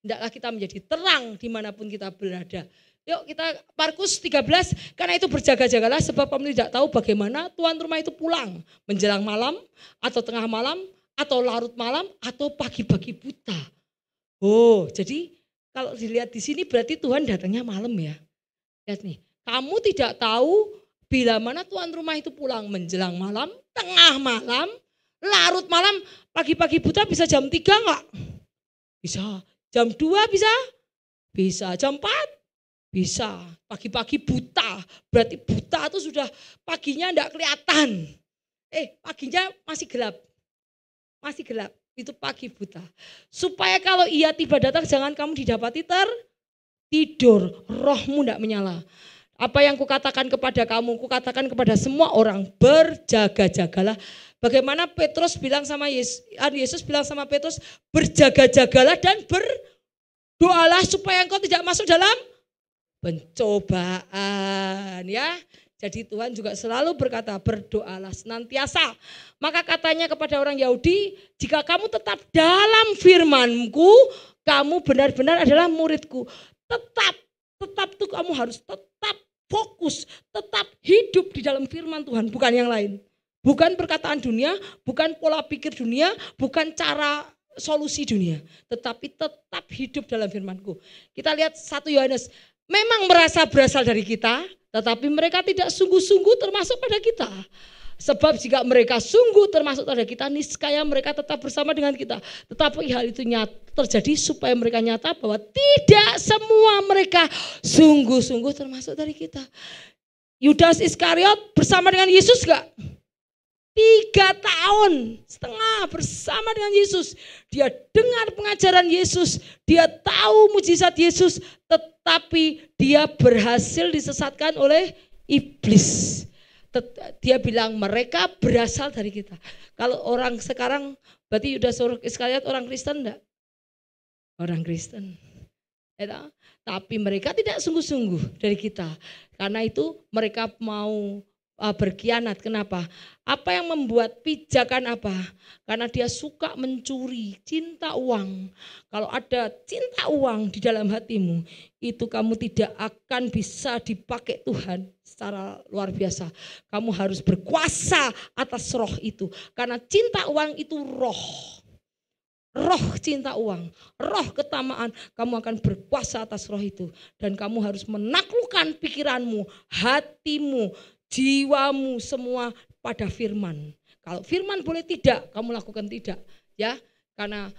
hendaklah kita menjadi terang dimanapun kita berada. Yuk kita Markus 13, karena itu berjaga-jagalah sebab kamu tidak tahu bagaimana tuan rumah itu pulang. Menjelang malam atau tengah malam atau larut malam atau pagi-pagi buta. Oh jadi kalau dilihat di sini berarti Tuhan datangnya malam ya. Lihat nih, kamu tidak tahu bila mana tuan rumah itu pulang. Menjelang malam, tengah malam, larut malam, pagi-pagi buta bisa jam 3 enggak? Bisa. Jam 2 bisa? Bisa. Jam 4? Bisa, pagi-pagi buta, berarti buta itu sudah paginya enggak kelihatan. Paginya masih gelap. itu pagi buta. Supaya kalau ia tiba datang jangan kamu didapati tertidur, rohmu tidak menyala. Apa yang kukatakan kepada kamu, kukatakan kepada semua orang, berjaga-jagalah. Bagaimana Petrus bilang sama Yesus bilang sama Petrus, berjaga-jagalah dan berdoalah supaya engkau tidak masuk dalam pencobaan, ya. Jadi Tuhan juga selalu berkata, berdoalah senantiasa. Maka katanya kepada orang Yahudi, jika kamu tetap dalam firman-Ku, kamu benar-benar adalah murid-Ku. Tetap tuh kamu harus tetap fokus, tetap hidup di dalam firman Tuhan, bukan yang lain. Bukan perkataan dunia, bukan pola pikir dunia, bukan cara solusi dunia. Tetapi tetap hidup dalam firman-Ku. Kita lihat 1 Yohanes, memang merasa berasal dari kita, tetapi mereka tidak sungguh-sungguh termasuk pada kita. Sebab jika mereka sungguh termasuk pada kita, niscaya mereka tetap bersama dengan kita. Tetapi hal itu terjadi supaya mereka nyata bahwa tidak semua mereka sungguh-sungguh termasuk dari kita. Yudas Iskariot bersama dengan Yesus gak? 3,5 tahun bersama dengan Yesus. Dia dengar pengajaran Yesus, dia tahu mujizat Yesus, tetapi dia berhasil disesatkan oleh iblis. Dia bilang mereka berasal dari kita. Kalau orang sekarang berarti Yudas Iskariot orang Kristen enggak? Orang Kristen. Tapi mereka tidak sungguh-sungguh dari kita. Karena itu mereka mau berkhianat. Kenapa? Apa yang membuat pijakan apa? Karena dia suka mencuri, cinta uang. Kalau ada cinta uang di dalam hatimu, itu kamu tidak akan bisa dipakai Tuhan secara luar biasa. Kamu harus berkuasa atas roh itu. Karena cinta uang itu roh. Roh cinta uang, roh ketamaan, kamu akan berkuasa atas roh itu. Dan kamu harus menaklukkan pikiranmu, hatimu, jiwamu semua pada firman. Kalau firman boleh tidak, kamu lakukan tidak, ya. Karena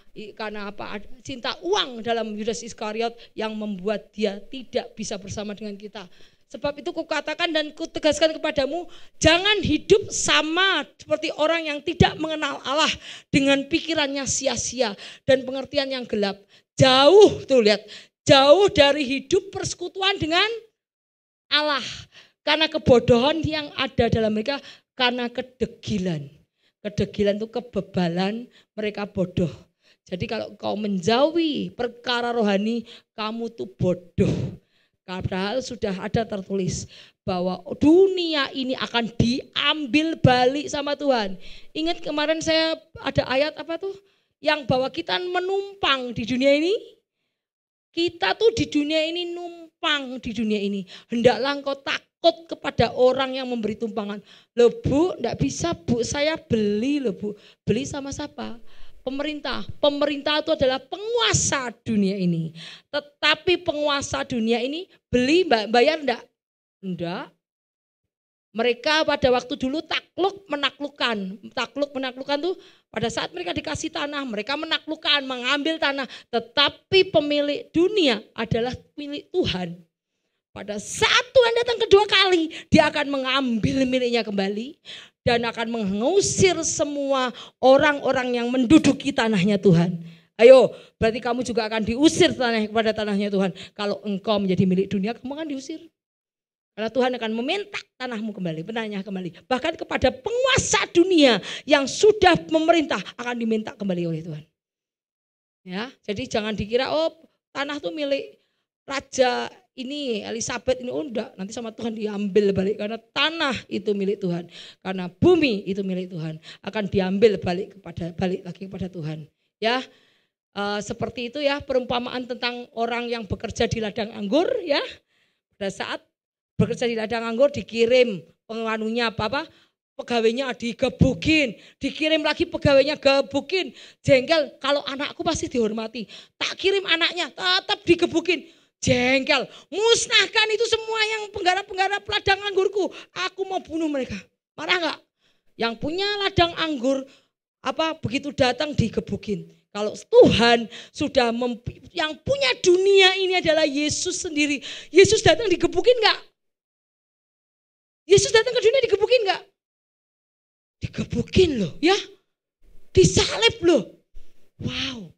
apa? Cinta uang dalam Yudas Iskariot yang membuat dia tidak bisa bersama dengan kita. Sebab itu kukatakan dan kutegaskan kepadamu, jangan hidup sama seperti orang yang tidak mengenal Allah dengan pikirannya sia-sia dan pengertian yang gelap. Jauh, tuh lihat, jauh dari hidup persekutuan dengan Allah. Karena kebodohan yang ada dalam mereka, karena kedegilan. Kedegilan itu kebebalan, mereka bodoh. Jadi kalau kau menjauhi perkara rohani, kamu tuh bodoh. Padahal sudah ada tertulis bahwa dunia ini akan diambil balik sama Tuhan. Ingat kemarin saya ada ayat apa tuh? Yang bahwa kita menumpang di dunia ini. Kita tuh di dunia ini numpang di dunia ini. Hendaklah engkau takut kepada orang yang memberi tumpangan. Loh Bu, enggak bisa Bu, saya beli loh Bu. Beli sama siapa? Pemerintah. Pemerintah itu adalah penguasa dunia ini. Tetapi penguasa dunia ini beli bayar enggak? Enggak. Mereka pada waktu dulu takluk menaklukkan. Takluk menaklukkan tuh pada saat mereka dikasih tanah, mereka menaklukkan, mengambil tanah. Tetapi pemilik dunia adalah milik Tuhan. Pada saat Tuhan datang kedua kali, dia akan mengambil miliknya kembali dan akan mengusir semua orang-orang yang menduduki tanahnya Tuhan. Ayo, berarti kamu juga akan diusir kepada tanahnya Tuhan. Kalau engkau menjadi milik dunia, kamu akan diusir. Karena Tuhan akan meminta tanahmu kembali, benahnya kembali. Bahkan kepada penguasa dunia yang sudah memerintah akan diminta kembali oleh Tuhan. Ya, jadi jangan dikira tanah itu milik raja ini, Elizabeth ini, enggak, nanti sama Tuhan diambil balik. Karena tanah itu milik Tuhan, karena bumi itu milik Tuhan, akan diambil balik lagi kepada Tuhan. Ya, seperti itu ya perumpamaan tentang orang yang bekerja di ladang anggur ya. Pada saat bekerja di ladang anggur dikirim penganunya pegawainya digebukin, dikirim lagi pegawainya gebukin, jengkel. Kalau anakku pasti dihormati, tak kirim anaknya tetap digebukin. Jengkel, musnahkan itu semua yang penggarap-penggarap ladang anggurku. Aku mau bunuh mereka. Marah enggak? Yang punya ladang anggur begitu datang digebukin. Kalau Tuhan sudah yang punya dunia ini adalah Yesus sendiri. Yesus datang digebukin enggak? Yesus datang ke dunia digebukin enggak? Digebukin loh ya. Disalib loh. Wow.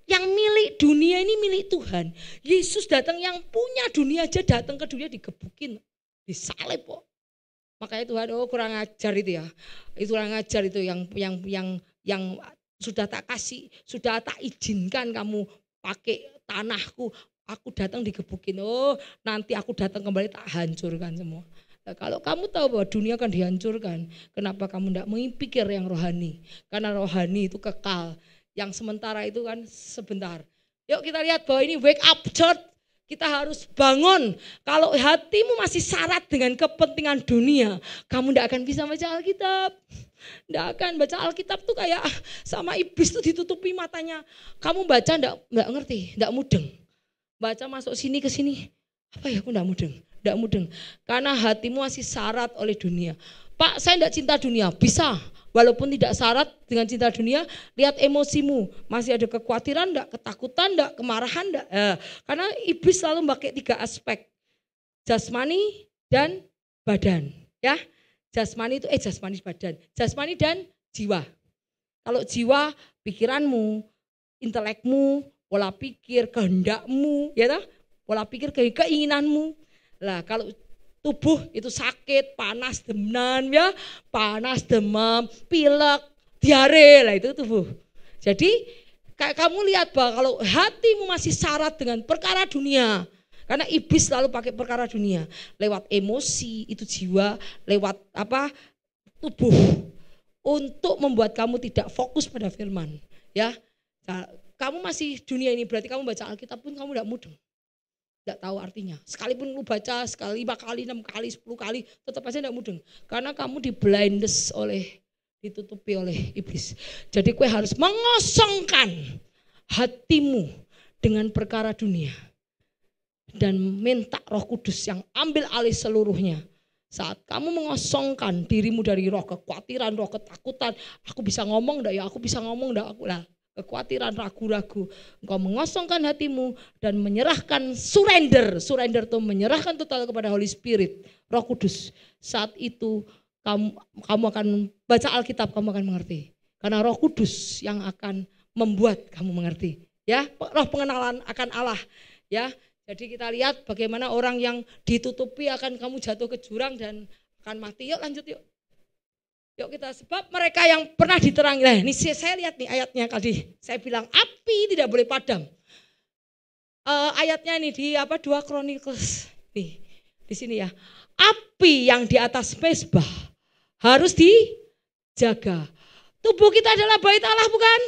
Yang milik dunia ini milik Tuhan. Yesus datang, yang punya dunia aja datang ke dunia digebukin, disalib kok. Makanya Tuhan, oh kurang ajar itu ya. Itu kurang ajar itu yang sudah tak kasih, sudah tak izinkan kamu pakai tanahku. Aku datang digebukin. Oh, nanti aku datang kembali tak hancurkan semua. Nah, kalau kamu tahu bahwa dunia akan dihancurkan, kenapa kamu tidak memikir yang rohani? Karena rohani itu kekal. Yang sementara itu kan sebentar. Yuk kita lihat bahwa ini wake up church. Kita harus bangun. Kalau hatimu masih syarat dengan kepentingan dunia, kamu tidak akan bisa baca Alkitab. Tidak akan baca Alkitab tuh kayak sama iblis tuh ditutupi matanya. Kamu baca tidak ngerti, tidak mudeng. Baca masuk sini ke sini. Apa ya, aku tidak mudeng. Tidak mudeng. Karena hatimu masih syarat oleh dunia. Pak, saya tidak cinta dunia. Bisa. Walaupun tidak syarat dengan cinta dunia, lihat emosimu. Masih ada kekhawatiran enggak, ketakutan enggak, kemarahan enggak? Karena iblis selalu pakai 3 aspek. Jasmani dan badan. Ya, jasmani itu jasmani badan. Jasmani dan jiwa. Kalau jiwa, pikiranmu, intelekmu, pola pikir, kehendakmu, ya toh? Pola pikir, keinginanmu. Lah kalau tubuh itu sakit, panas, demam ya, panas, demam, pilek, diare, lah itu tubuh. Jadi kamu lihat bahwa kalau hatimu masih syarat dengan perkara dunia, karena iblis selalu pakai perkara dunia, lewat emosi itu jiwa, lewat apa tubuh, untuk membuat kamu tidak fokus pada firman. Ya, nah, kamu masih dunia ini berarti kamu baca Alkitab pun kamu tidak mudeng. Tidak tahu artinya. Sekalipun lu baca sekali, 5 kali, 6 kali, 10 kali, tetap aja tidak mudeng. Karena kamu ditutupi oleh iblis. Jadi kue harus mengosongkan hatimu dengan perkara dunia. Dan minta Roh Kudus yang ambil alih seluruhnya. Saat kamu mengosongkan dirimu dari roh kekhawatiran, roh ketakutan, aku bisa ngomong enggak ya, aku bisa ngomong enggak, aku lah. Kekhawatiran, ragu-ragu, engkau mengosongkan hatimu dan menyerahkan surrender itu menyerahkan total kepada Holy Spirit, Roh Kudus. Saat itu kamu akan baca Alkitab, kamu akan mengerti. Karena Roh Kudus yang akan membuat kamu mengerti. Ya, roh pengenalan akan Allah. Ya, jadi kita lihat bagaimana orang yang ditutupi akan kamu jatuh ke jurang dan akan mati. Yuk lanjut yuk. Yuk kita, sebab mereka yang pernah diterangi. Nah ini saya lihat nih ayatnya tadi. Saya bilang api tidak boleh padam. Ayatnya ini di 2 Chronicles. Nih di sini ya. Api yang di atas mezbah harus dijaga. Tubuh kita adalah bait Allah bukan?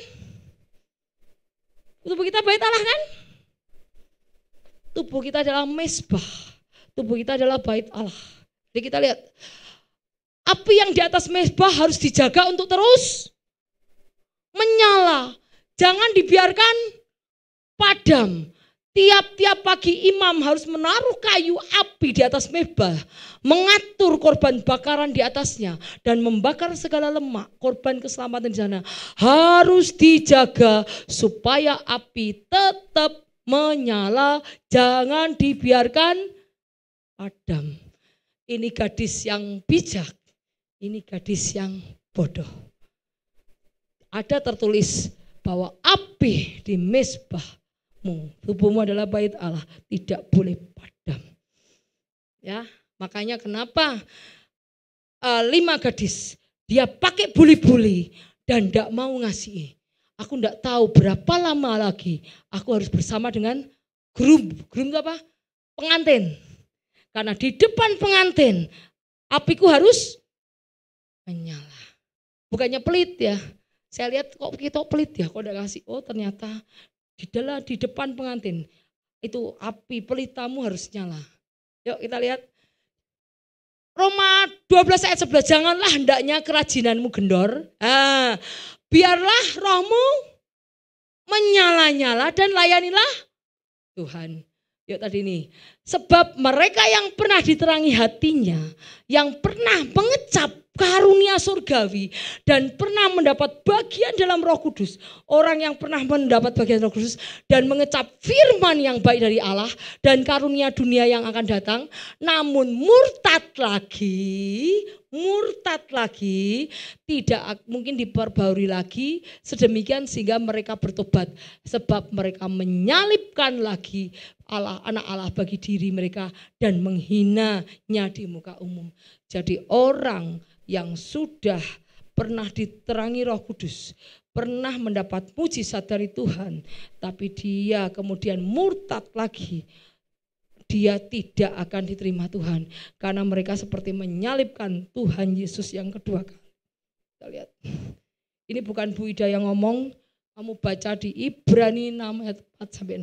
Tubuh kita bait Allah kan? Tubuh kita adalah mezbah. Tubuh kita adalah bait Allah. Jadi kita lihat. Api yang di atas mezbah harus dijaga untuk terus menyala. Jangan dibiarkan padam. Tiap-tiap pagi imam harus menaruh kayu api di atas mezbah. Mengatur korban bakaran di atasnya. Dan membakar segala lemak. Korban keselamatan di sana. Harus dijaga supaya api tetap menyala. Jangan dibiarkan padam. Ini gadis yang bijak. Ini gadis yang bodoh. Ada tertulis bahwa api di mezbahmu, tubuhmu adalah bait Allah, tidak boleh padam. Ya, makanya kenapa 5 gadis dia pakai buli-buli dan tidak mau ngasih. Aku tidak tahu berapa lama lagi aku harus bersama dengan groom. Groom itu apa? Pengantin. Karena di depan pengantin apiku harus menyala. Bukannya pelit ya. Saya lihat kok kita pelit ya, kok udah kasih. Oh ternyata di depan pengantin itu api pelitamu harus nyala. Yuk kita lihat. Roma 12 ayat 11. Janganlah hendaknya kerajinanmu kendor. Biarlah rohmu menyala-nyala dan layanilah Tuhan. Yuk tadi nih, sebab mereka yang pernah diterangi hatinya, yang pernah mengecap karunia surgawi dan pernah mendapat bagian dalam Roh Kudus, orang yang pernah mendapat bagian Roh Kudus dan mengecap firman yang baik dari Allah dan karunia dunia yang akan datang, namun murtad lagi, murtad lagi, tidak mungkin diperbarui lagi sedemikian sehingga mereka bertobat. Sebab mereka menyalibkan lagi Allah, anak Allah bagi diri mereka dan menghinanya di muka umum. Jadi orang yang sudah pernah diterangi Roh Kudus, pernah mendapat mujizat dari Tuhan, tapi dia kemudian murtad lagi, dia tidak akan diterima Tuhan. Karena mereka seperti menyalibkan Tuhan Yesus yang kedua kali. Kita lihat. Ini bukan Bu Ida yang ngomong. Kamu baca di Ibrani 6 ayat 4-6.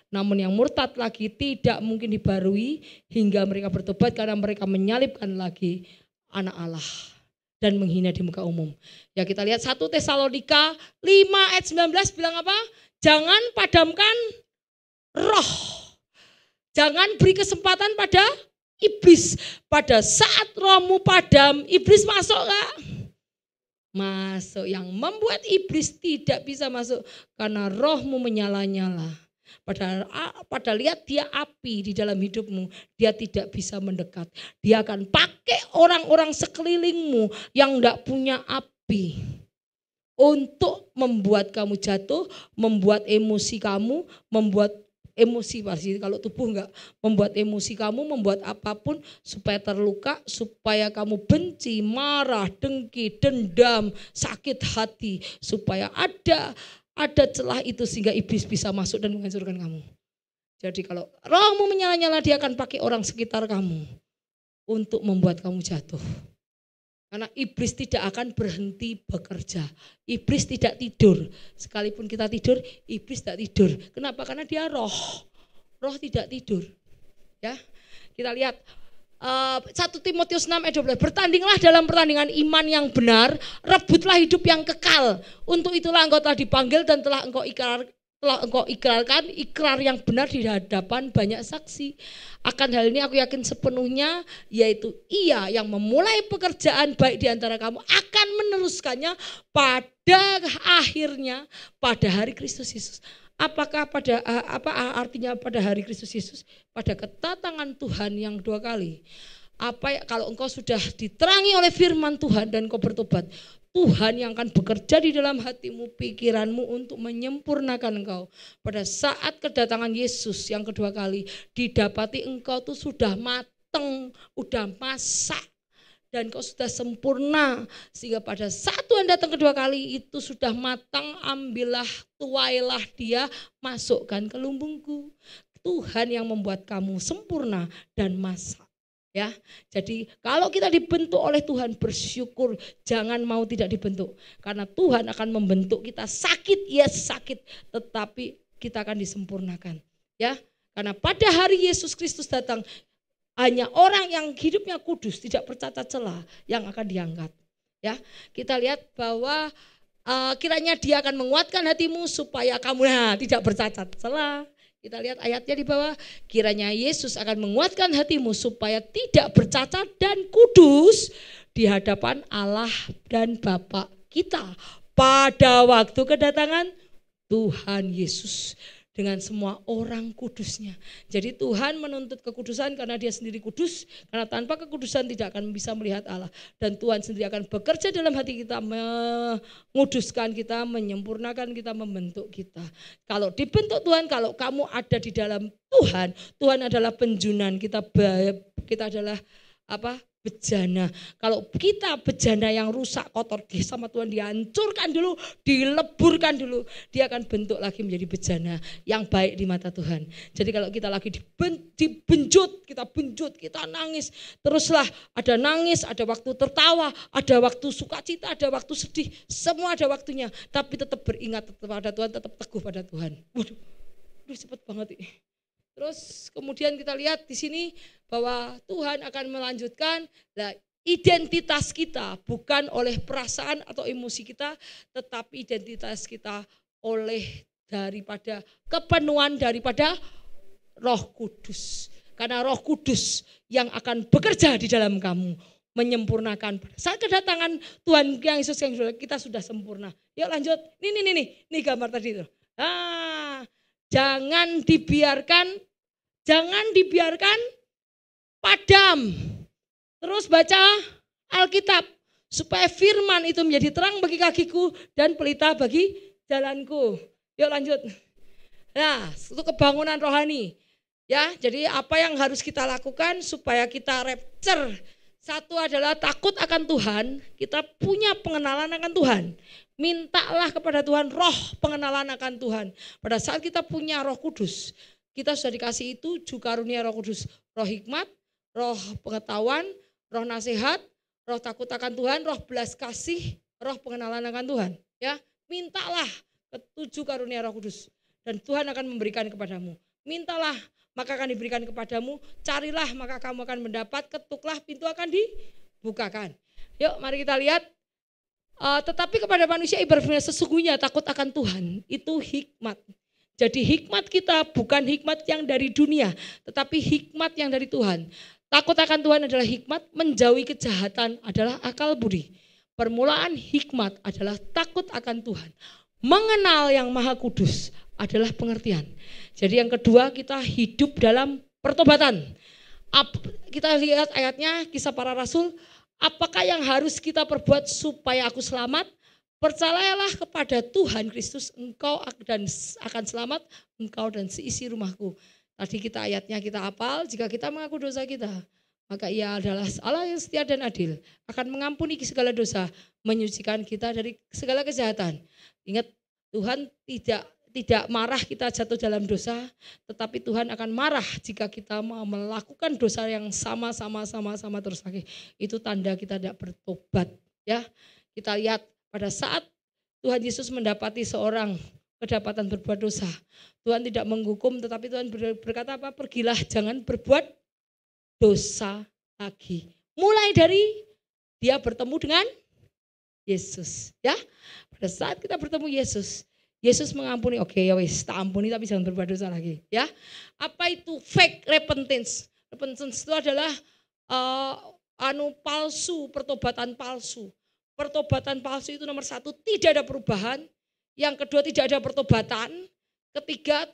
Namun yang murtad lagi tidak mungkin dibarui hingga mereka bertobat karena mereka menyalibkan lagi anak Allah dan menghina di muka umum. Ya kita lihat 1 Tesalonika 5 ayat 19 bilang apa? Jangan padamkan roh. Jangan beri kesempatan pada iblis. Pada saat rohmu padam, iblis masuk gak? Masuk. Yang membuat iblis tidak bisa masuk karena rohmu menyala-nyala. Padahal lihat dia api di dalam hidupmu, dia tidak bisa mendekat. Dia akan pakai orang-orang sekelilingmu yang tidak punya api untuk membuat kamu jatuh, membuat emosi kamu, membuat emosi pasti kalau tubuh enggak, membuat emosi kamu, membuat apapun supaya terluka, supaya kamu benci, marah, dengki, dendam, sakit hati, supaya ada celah itu sehingga iblis bisa masuk dan menghancurkan kamu. Jadi kalau rohmu menyala-nyala, dia akan pakai orang sekitar kamu untuk membuat kamu jatuh. Karena iblis tidak akan berhenti bekerja. Iblis tidak tidur. Sekalipun kita tidur, iblis tidak tidur. Kenapa? Karena dia roh. Roh tidak tidur. Ya, kita lihat 1 Timotius 6 ayat 12. Bertandinglah dalam pertandingan iman yang benar, rebutlah hidup yang kekal. Untuk itulah engkau telah dipanggil dan telah engkau ikrarkan ikrar yang benar di hadapan banyak saksi. Akan hal ini aku yakin sepenuhnya, yaitu Ia yang memulai pekerjaan baik di antara kamu akan meneruskannya pada akhirnya pada hari Kristus Yesus. Apakah apa artinya pada hari Kristus Yesus? Pada kedatangan Tuhan yang dua kali. Kalau engkau sudah diterangi oleh firman Tuhan dan engkau bertobat, Tuhan yang akan bekerja di dalam hatimu, pikiranmu untuk menyempurnakan engkau. Pada saat kedatangan Yesus yang kedua kali, didapati engkau tuh sudah mateng, udah masak, dan kau sudah sempurna. Sehingga pada saat Tuhan datang kedua kali itu sudah matang, ambillah, tuailah dia, masukkan ke lumbungku. Tuhan yang membuat kamu sempurna dan masak. Ya, jadi kalau kita dibentuk oleh Tuhan, bersyukur, jangan mau tidak dibentuk, karena Tuhan akan membentuk kita. Sakit, ya sakit, tetapi kita akan disempurnakan. Ya, karena pada hari Yesus Kristus datang, hanya orang yang hidupnya kudus, tidak bercacat celah, yang akan diangkat. Ya, kita lihat bahwa kiranya Dia akan menguatkan hatimu supaya kamu tidak bercacat celah. Kita lihat ayatnya di bawah, kiranya Yesus akan menguatkan hatimu supaya tidak bercacat dan kudus di hadapan Allah dan Bapa kita pada waktu kedatangan Tuhan Yesus dengan semua orang kudusnya. Jadi Tuhan menuntut kekudusan karena Dia sendiri kudus, karena tanpa kekudusan tidak akan bisa melihat Allah. Dan Tuhan sendiri akan bekerja dalam hati kita, menguduskan kita, menyempurnakan kita, membentuk kita. Kalau dibentuk Tuhan, kalau kamu ada di dalam Tuhan, Tuhan adalah penjunan, kita adalah bejana. Kalau kita bejana yang rusak, kotor, sama Tuhan dihancurkan dulu, dileburkan dulu. Dia akan bentuk lagi menjadi bejana yang baik di mata Tuhan. Jadi kalau kita lagi dibenjut, kita nangis. Teruslah, ada nangis, ada waktu tertawa, ada waktu sukacita, ada waktu sedih. Semua ada waktunya. Tapi tetap beringat pada Tuhan, tetap teguh pada Tuhan. Waduh, cepet banget ini. Terus kemudian kita lihat di sini bahwa Tuhan akan melanjutkan identitas kita bukan oleh perasaan atau emosi kita, tetapi identitas kita oleh daripada kepenuhan daripada Roh Kudus. Karena Roh Kudus yang akan bekerja di dalam kamu, menyempurnakan. Saat kedatangan Tuhan yang Yesus yang kita sudah sempurna. Yuk lanjut. Ini gambar tadi itu. Jangan dibiarkan padam. Terus baca Alkitab. Supaya firman itu menjadi terang bagi kakiku dan pelita bagi jalanku. Yuk lanjut. Nah, itu kebangunan rohani. Ya, jadi apa yang harus kita lakukan supaya kita rapture? Satu adalah takut akan Tuhan, kita punya pengenalan akan Tuhan. Mintalah kepada Tuhan roh pengenalan akan Tuhan. Pada saat kita punya Roh Kudus, kita sudah dikasih itu karunia Roh Kudus. Roh hikmat, roh pengetahuan, roh nasihat, roh takut akan Tuhan, roh belas kasih, roh pengenalan akan Tuhan. Ya, mintalah ketujuh karunia Roh Kudus dan Tuhan akan memberikan kepadamu. Mintalah maka akan diberikan kepadamu, carilah maka kamu akan mendapat, ketuklah pintu akan dibukakan. Yuk mari kita lihat. Tetapi kepada manusia ibaratnya sesungguhnya takut akan Tuhan itu hikmat. Jadi hikmat kita bukan hikmat yang dari dunia, tetapi hikmat yang dari Tuhan. Takut akan Tuhan adalah hikmat, menjauhi kejahatan adalah akal budi. Permulaan hikmat adalah takut akan Tuhan. Mengenal yang maha kudus adalah pengertian. Jadi yang kedua kita hidup dalam pertobatan. Kita lihat ayatnya Kisah Para Rasul. Apakah yang harus kita perbuat supaya aku selamat? Percayalah kepada Tuhan Kristus, engkau dan akan selamat, engkau dan seisi rumahku. Tadi kita ayatnya kita hafal, jika kita mengaku dosa kita, maka ia adalah Allah yang setia dan adil, akan mengampuni segala dosa, menyucikan kita dari segala kejahatan. Ingat, Tuhan tidak marah kita jatuh dalam dosa, tetapi Tuhan akan marah jika kita mau melakukan dosa yang sama terus lagi. Itu tanda kita tidak bertobat. Ya, kita lihat pada saat Tuhan Yesus mendapati seorang kedapatan berbuat dosa, Tuhan tidak menghukum, tetapi Tuhan berkata apa? Pergilah, jangan berbuat dosa lagi. Mulai dari dia bertemu dengan Yesus. Ya, pada saat kita bertemu Yesus, Yesus mengampuni, oke ya wis, tak ampuni tapi jangan berbuat dosa lagi. Ya, apa itu fake repentance? Repentance itu adalah palsu, pertobatan palsu. Pertobatan palsu itu nomor satu, tidak ada perubahan. Yang kedua, tidak ada pertobatan. Ketiga,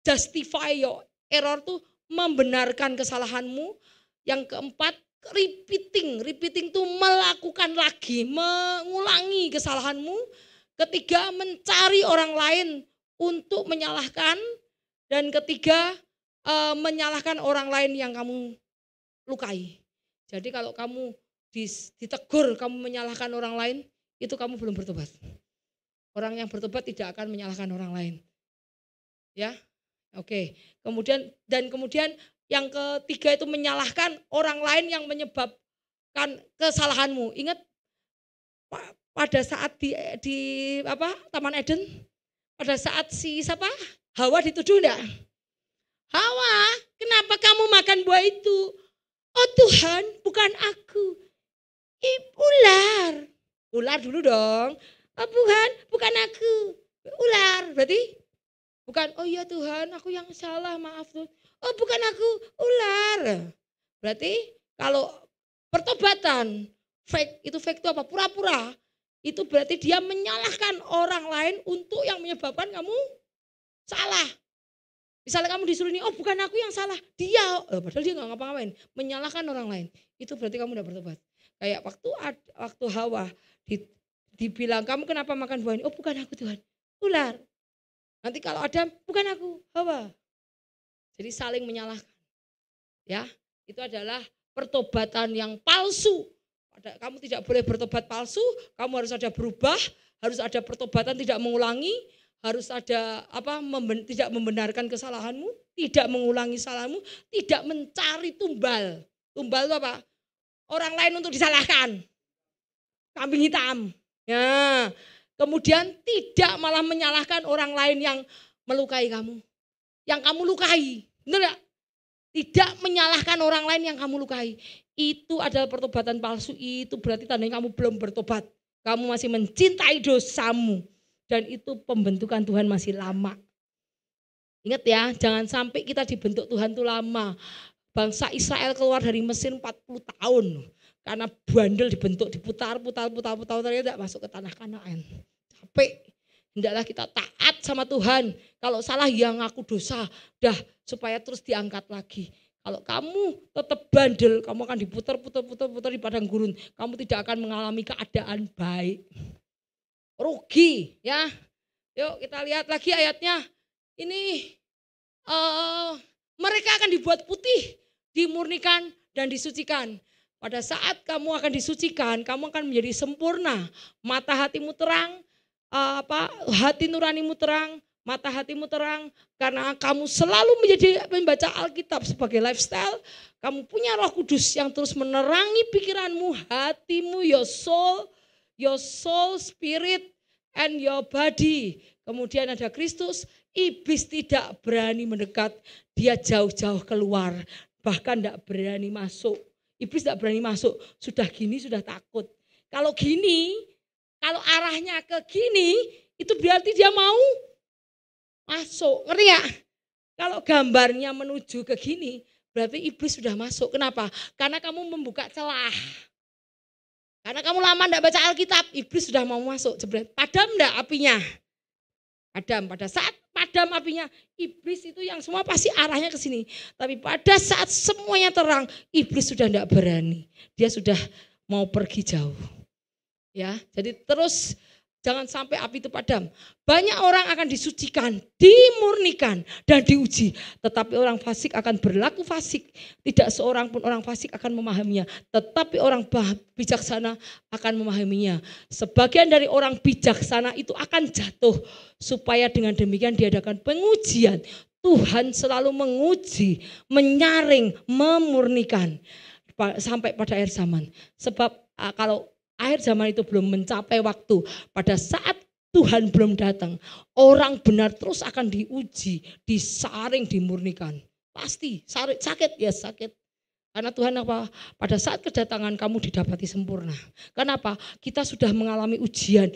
justify your error, itu membenarkan kesalahanmu. Yang keempat, repeating itu melakukan lagi, mengulangi kesalahanmu. Ketiga, mencari orang lain untuk menyalahkan. Dan ketiga, menyalahkan orang lain yang kamu lukai. Jadi kalau kamu ditegur, kamu menyalahkan orang lain, itu kamu belum bertobat. Orang yang bertobat tidak akan menyalahkan orang lain. Ya, oke. Kemudian yang ketiga itu menyalahkan orang lain yang menyebabkan kesalahanmu. Ingat, pada saat di Taman Eden, pada saat Hawa dituduh enggak? Hawa, kenapa kamu makan buah itu? Oh Tuhan, bukan aku. Ular dulu dong. Oh Tuhan, bukan aku. Ular, berarti bukan. Oh iya Tuhan, aku yang salah, maaf Tuhan. Oh bukan aku, ular. Berarti kalau pertobatan fake itu apa? Pura-pura. Itu berarti dia menyalahkan orang lain untuk yang menyebabkan kamu salah. Misalnya kamu disuruh ini, oh bukan aku yang salah, dia. Padahal dia gak ngapa-ngapain. Menyalahkan orang lain. Itu berarti kamu udah bertobat. Kayak waktu Hawa dibilang, kamu kenapa makan buah ini? Oh bukan aku Tuhan, ular. Nanti kalau Adam, bukan aku, Hawa. Jadi saling menyalahkan. Ya, itu adalah pertobatan yang palsu. Kamu tidak boleh bertobat palsu, kamu harus ada berubah, harus ada pertobatan tidak mengulangi, harus ada tidak membenarkan kesalahanmu, tidak mengulangi salahmu, tidak mencari tumbal. Tumbal itu apa? Orang lain untuk disalahkan. Kambing hitam. Ya. Kemudian tidak malah menyalahkan orang lain yang melukai kamu. Yang kamu lukai. Benar enggak? Tidak menyalahkan orang lain yang kamu lukai. Itu adalah pertobatan palsu. Itu berarti tandanya kamu belum bertobat. Kamu masih mencintai dosamu. Dan itu pembentukan Tuhan masih lama. Ingat ya, jangan sampai kita dibentuk Tuhan itu lama. Bangsa Israel keluar dari Mesir 40 tahun. Karena bandel dibentuk, diputar, tidak masuk ke tanah Kanaan. Capek. Hendaklah kita taat sama Tuhan. Kalau salah ya ngaku dosa. Dah supaya terus diangkat lagi. Kalau kamu tetap bandel, kamu akan diputar-putar di padang gurun. Kamu tidak akan mengalami keadaan baik. Rugi ya. Yuk kita lihat lagi ayatnya. Ini mereka akan dibuat putih, dimurnikan dan disucikan. Pada saat kamu akan disucikan, kamu akan menjadi sempurna. Mata hatimu terang, hati nuranimu terang, mata hatimu terang. Karena kamu selalu membaca Alkitab sebagai lifestyle. Kamu punya Roh Kudus yang terus menerangi pikiranmu, hatimu, your soul, spirit, and your body. Kemudian ada Kristus. Iblis tidak berani mendekat. Dia jauh-jauh keluar. Bahkan tidak berani masuk. Iblis tidak berani masuk, sudah gini sudah takut. Kalau gini, kalau arahnya ke gini, itu berarti dia mau masuk. Ngerti ya? Kalau gambarnya menuju ke gini, berarti iblis sudah masuk. Kenapa? Karena kamu membuka celah. Karena kamu lama tidak baca Alkitab, iblis sudah mau masuk. Padam enggak apinya? Padam. Pada saat padam apinya, iblis itu yang semua pasti arahnya ke sini. Tapi pada saat semuanya terang, iblis sudah tidak berani. Dia sudah mau pergi jauh. Ya, jadi terus jangan sampai api itu padam. Banyak orang akan disucikan, dimurnikan dan diuji. Tetapi orang fasik akan berlaku fasik. Tidak seorang pun orang fasik akan memahaminya. Tetapi orang bijaksana akan memahaminya. Sebagian dari orang bijaksana itu akan jatuh. Supaya dengan demikian diadakan pengujian. Tuhan selalu menguji, menyaring, memurnikan. Sampai pada akhir zaman. Sebab kalau akhir zaman itu belum mencapai waktu. Pada saat Tuhan belum datang, orang benar terus akan diuji, disaring, dimurnikan. Pasti sakit ya sakit. Karena Tuhan apa? Pada saat kedatangan kamu didapati sempurna. Kenapa? Kita sudah mengalami ujian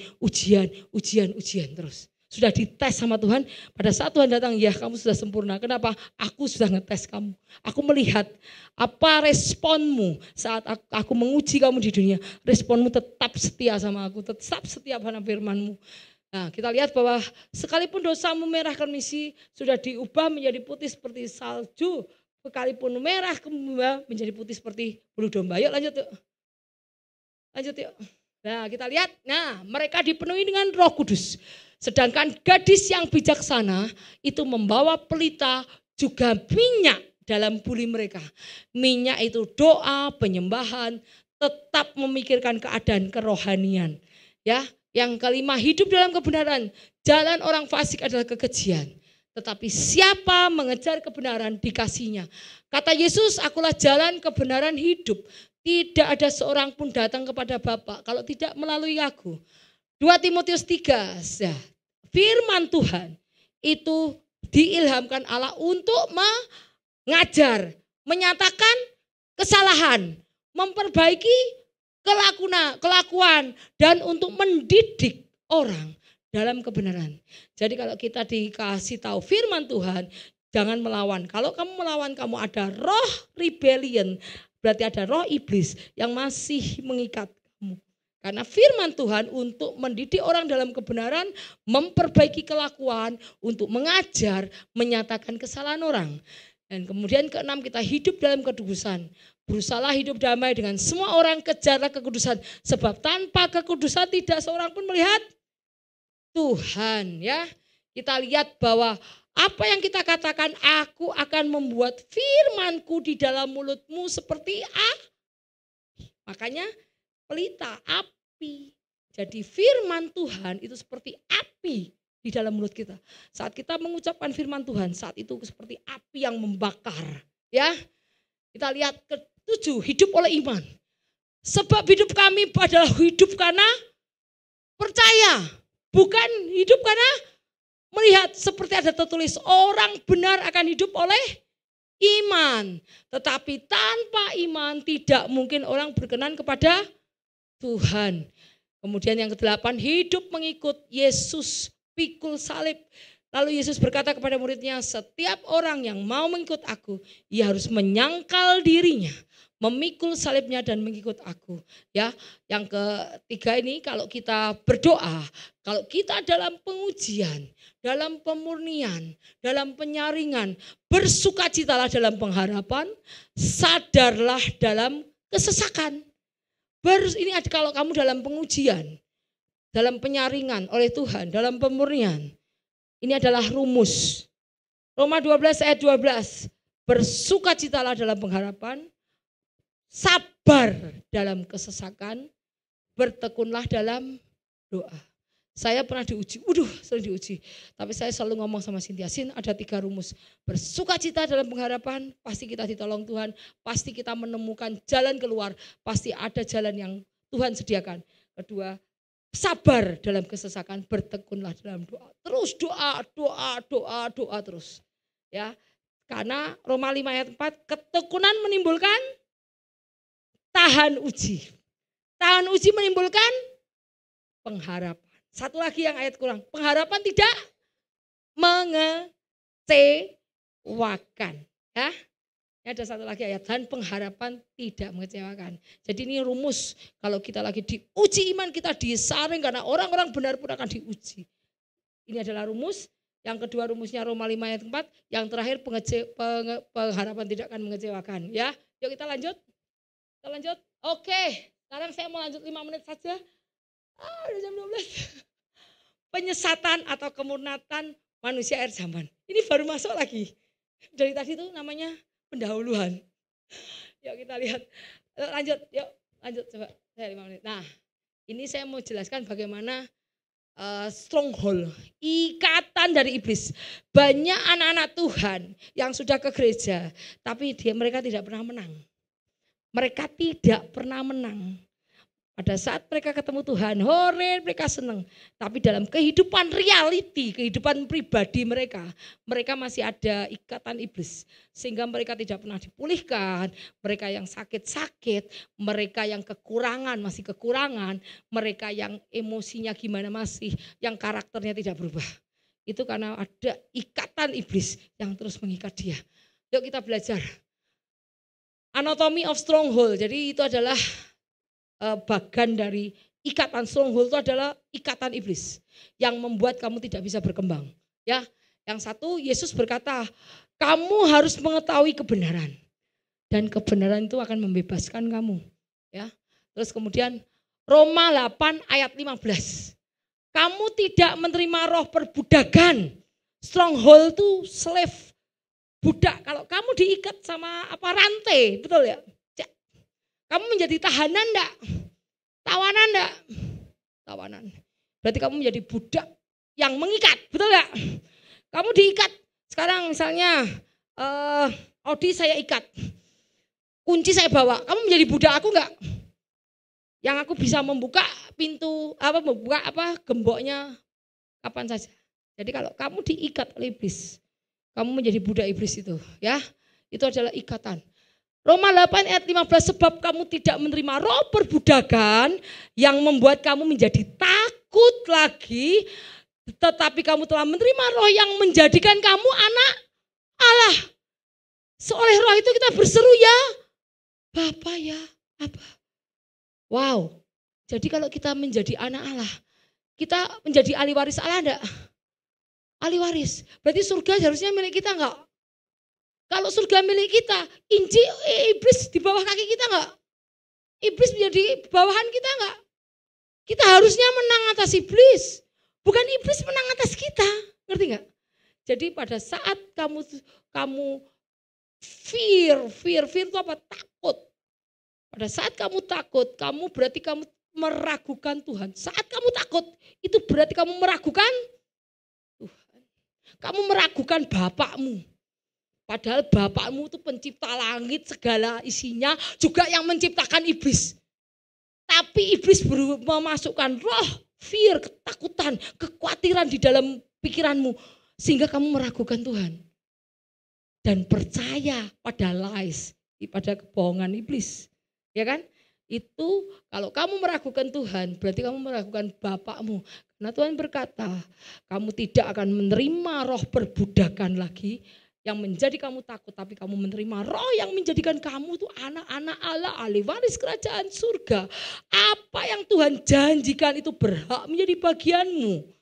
terus. Sudah dites sama Tuhan, pada saat Tuhan datang, ya kamu sudah sempurna. Kenapa? Aku sudah ngetes kamu. Aku melihat apa responmu saat aku menguji kamu di dunia. Responmu tetap setia sama aku, tetap setia pada firmanmu. Nah, kita lihat bahwa sekalipun dosamu merah kemisi, sudah diubah menjadi putih seperti salju. Sekalipun merah menjadi putih seperti bulu domba. Yuk lanjut yuk. Lanjut yuk. Nah kita lihat, mereka dipenuhi dengan Roh Kudus. Sedangkan gadis yang bijaksana itu membawa pelita juga minyak dalam buli mereka. Minyak itu doa, penyembahan, tetap memikirkan keadaan kerohanian. Ya, yang kelima hidup dalam kebenaran. Jalan orang fasik adalah kekejian. Tetapi siapa mengejar kebenaran dikasihnya. Kata Yesus, akulah jalan kebenaran hidup. Tidak ada seorang pun datang kepada Bapa kalau tidak melalui aku. 2 Timotius 3, ya. Firman Tuhan itu diilhamkan Allah untuk mengajar, menyatakan kesalahan, memperbaiki kelakuan dan untuk mendidik orang dalam kebenaran. Jadi kalau kita dikasih tahu firman Tuhan, jangan melawan. Kalau kamu melawan, kamu ada roh rebellion, berarti ada roh iblis yang masih mengikat kamu. Karena firman Tuhan untuk mendidik orang dalam kebenaran, memperbaiki kelakuan, untuk mengajar, menyatakan kesalahan orang. Dan kemudian keenam, kita hidup dalam kekudusan. Berusahalah hidup damai dengan semua orang, kejarlah kekudusan. Sebab tanpa kekudusan tidak seorang pun melihat Tuhan. Ya, kita lihat bahwa apa yang kita katakan, aku akan membuat firmanku di dalam mulutmu seperti makanya pelita, api. Jadi firman Tuhan itu seperti api di dalam mulut kita. Saat kita mengucapkan firman Tuhan, saat itu seperti api yang membakar. Ya, kita lihat ke-7, hidup oleh iman. Sebab hidup kami adalah hidup karena percaya. Bukan hidup karena melihat, seperti ada tertulis, orang benar akan hidup oleh iman. Tetapi tanpa iman tidak mungkin orang berkenan kepada Tuhan. Kemudian yang ke-8, hidup mengikut Yesus, pikul salib. Lalu Yesus berkata kepada muridnya, setiap orang yang mau mengikut aku, ia harus menyangkal dirinya, memikul salibnya dan mengikut aku. Ya, yang ketiga ini kalau kita berdoa, kalau kita dalam pengujian, dalam pemurnian, dalam penyaringan, bersukacitalah dalam pengharapan, sadarlah dalam kesesakan. Ini kalau kamu dalam pengujian, dalam penyaringan oleh Tuhan, dalam pemurnian. Ini adalah rumus. Roma 12 ayat 12. Bersukacitalah dalam pengharapan, sabar dalam kesesakan, bertekunlah dalam doa. Saya pernah diuji, sering diuji. Tapi saya selalu ngomong sama Cynthia, Sin, ada 3 rumus. Bersukacita dalam pengharapan, pasti kita ditolong Tuhan. Pasti kita menemukan jalan keluar. Pasti ada jalan yang Tuhan sediakan. Kedua, sabar dalam kesesakan, bertekunlah dalam doa. Terus doa terus. Ya. Karena Roma 5 ayat 4, ketekunan menimbulkan tahan uji. Tahan uji menimbulkan pengharapan. Satu lagi yang ayat kurang, pengharapan tidak mengecewakan. Ya. Ini ada satu lagi ayat, dan pengharapan tidak mengecewakan. Jadi ini rumus, kalau kita lagi diuji iman, kita disaring karena orang-orang benar pun akan diuji. Ini adalah rumus. Yang kedua rumusnya Roma 5 ayat 4, yang terakhir pengharapan tidak akan mengecewakan. Ya, yuk kita lanjut. Kita lanjut. Oke, sekarang saya mau lanjut 5 menit saja. Udah jam 12. Penyesatan atau kemurnian manusia akhir zaman. Ini baru masuk lagi. Dari tadi itu namanya pendahuluan. Yuk kita lihat. Lanjut, yuk lanjut coba. Saya 5 menit. Nah, ini saya mau jelaskan bagaimana stronghold, ikatan dari iblis. Banyak anak-anak Tuhan yang sudah ke gereja, tapi mereka tidak pernah menang. Mereka tidak pernah menang. Pada saat mereka ketemu Tuhan, hore, mereka senang. Tapi dalam kehidupan reality, kehidupan pribadi mereka, mereka masih ada ikatan iblis. Sehingga mereka tidak pernah dipulihkan, mereka yang sakit-sakit, mereka yang kekurangan, masih kekurangan, mereka yang emosinya gimana masih, yang karakternya tidak berubah. Itu karena ada ikatan iblis yang terus mengikat dia. Yuk kita belajar. Anatomy of stronghold, jadi itu adalah bagian dari ikatan. Stronghold itu adalah ikatan iblis yang membuat kamu tidak bisa berkembang. Ya, yang satu Yesus berkata, kamu harus mengetahui kebenaran dan kebenaran itu akan membebaskan kamu. Ya, terus kemudian Roma 8 ayat 15, kamu tidak menerima roh perbudakan. Stronghold itu slave, budak. Kalau kamu diikat sama rantai, betul ya? Kamu menjadi tahanan enggak? Tawanan enggak? Tawanan. Berarti kamu menjadi budak yang mengikat, betul enggak? Kamu diikat. Sekarang misalnya Audi saya ikat. Kunci saya bawa. Kamu menjadi budak aku enggak? Yang aku bisa membuka pintu membuka gemboknya kapan saja. Jadi kalau kamu diikat oleh iblis, kamu menjadi budak iblis itu, ya. Itu adalah ikatan. Roma 8 ayat 15, sebab kamu tidak menerima roh perbudakan yang membuat kamu menjadi takut lagi, tetapi kamu telah menerima roh yang menjadikan kamu anak Allah. Seoleh roh itu kita berseru, ya Bapa, ya Bapa. Wow, jadi kalau kita menjadi anak Allah, kita menjadi ahli waris Allah enggak? Ahli waris, berarti surga harusnya milik kita enggak? Kalau surga milik kita, iblis di bawah kaki kita enggak? Iblis menjadi bawahan kita enggak? Kita harusnya menang atas iblis, bukan iblis menang atas kita. Ngerti enggak? Jadi pada saat kamu fear itu apa? Takut. Pada saat kamu takut, berarti kamu meragukan Tuhan. Saat kamu takut, itu berarti kamu meragukan Tuhan. Kamu meragukan Bapakmu. Padahal Bapakmu itu pencipta langit segala isinya, juga yang menciptakan iblis. Tapi iblis memasukkan roh, fear, ketakutan, kekhawatiran di dalam pikiranmu. Sehingga kamu meragukan Tuhan. Dan percaya pada lies, pada kebohongan iblis. Ya kan? Itu kalau kamu meragukan Tuhan, berarti kamu meragukan Bapakmu. Nah Tuhan berkata, kamu tidak akan menerima roh perbudakan lagi yang menjadi kamu takut, tapi kamu menerima roh yang menjadikan kamu tuh anak-anak Allah, ahli waris kerajaan surga. Apa yang Tuhan janjikan itu berhak menjadi bagianmu.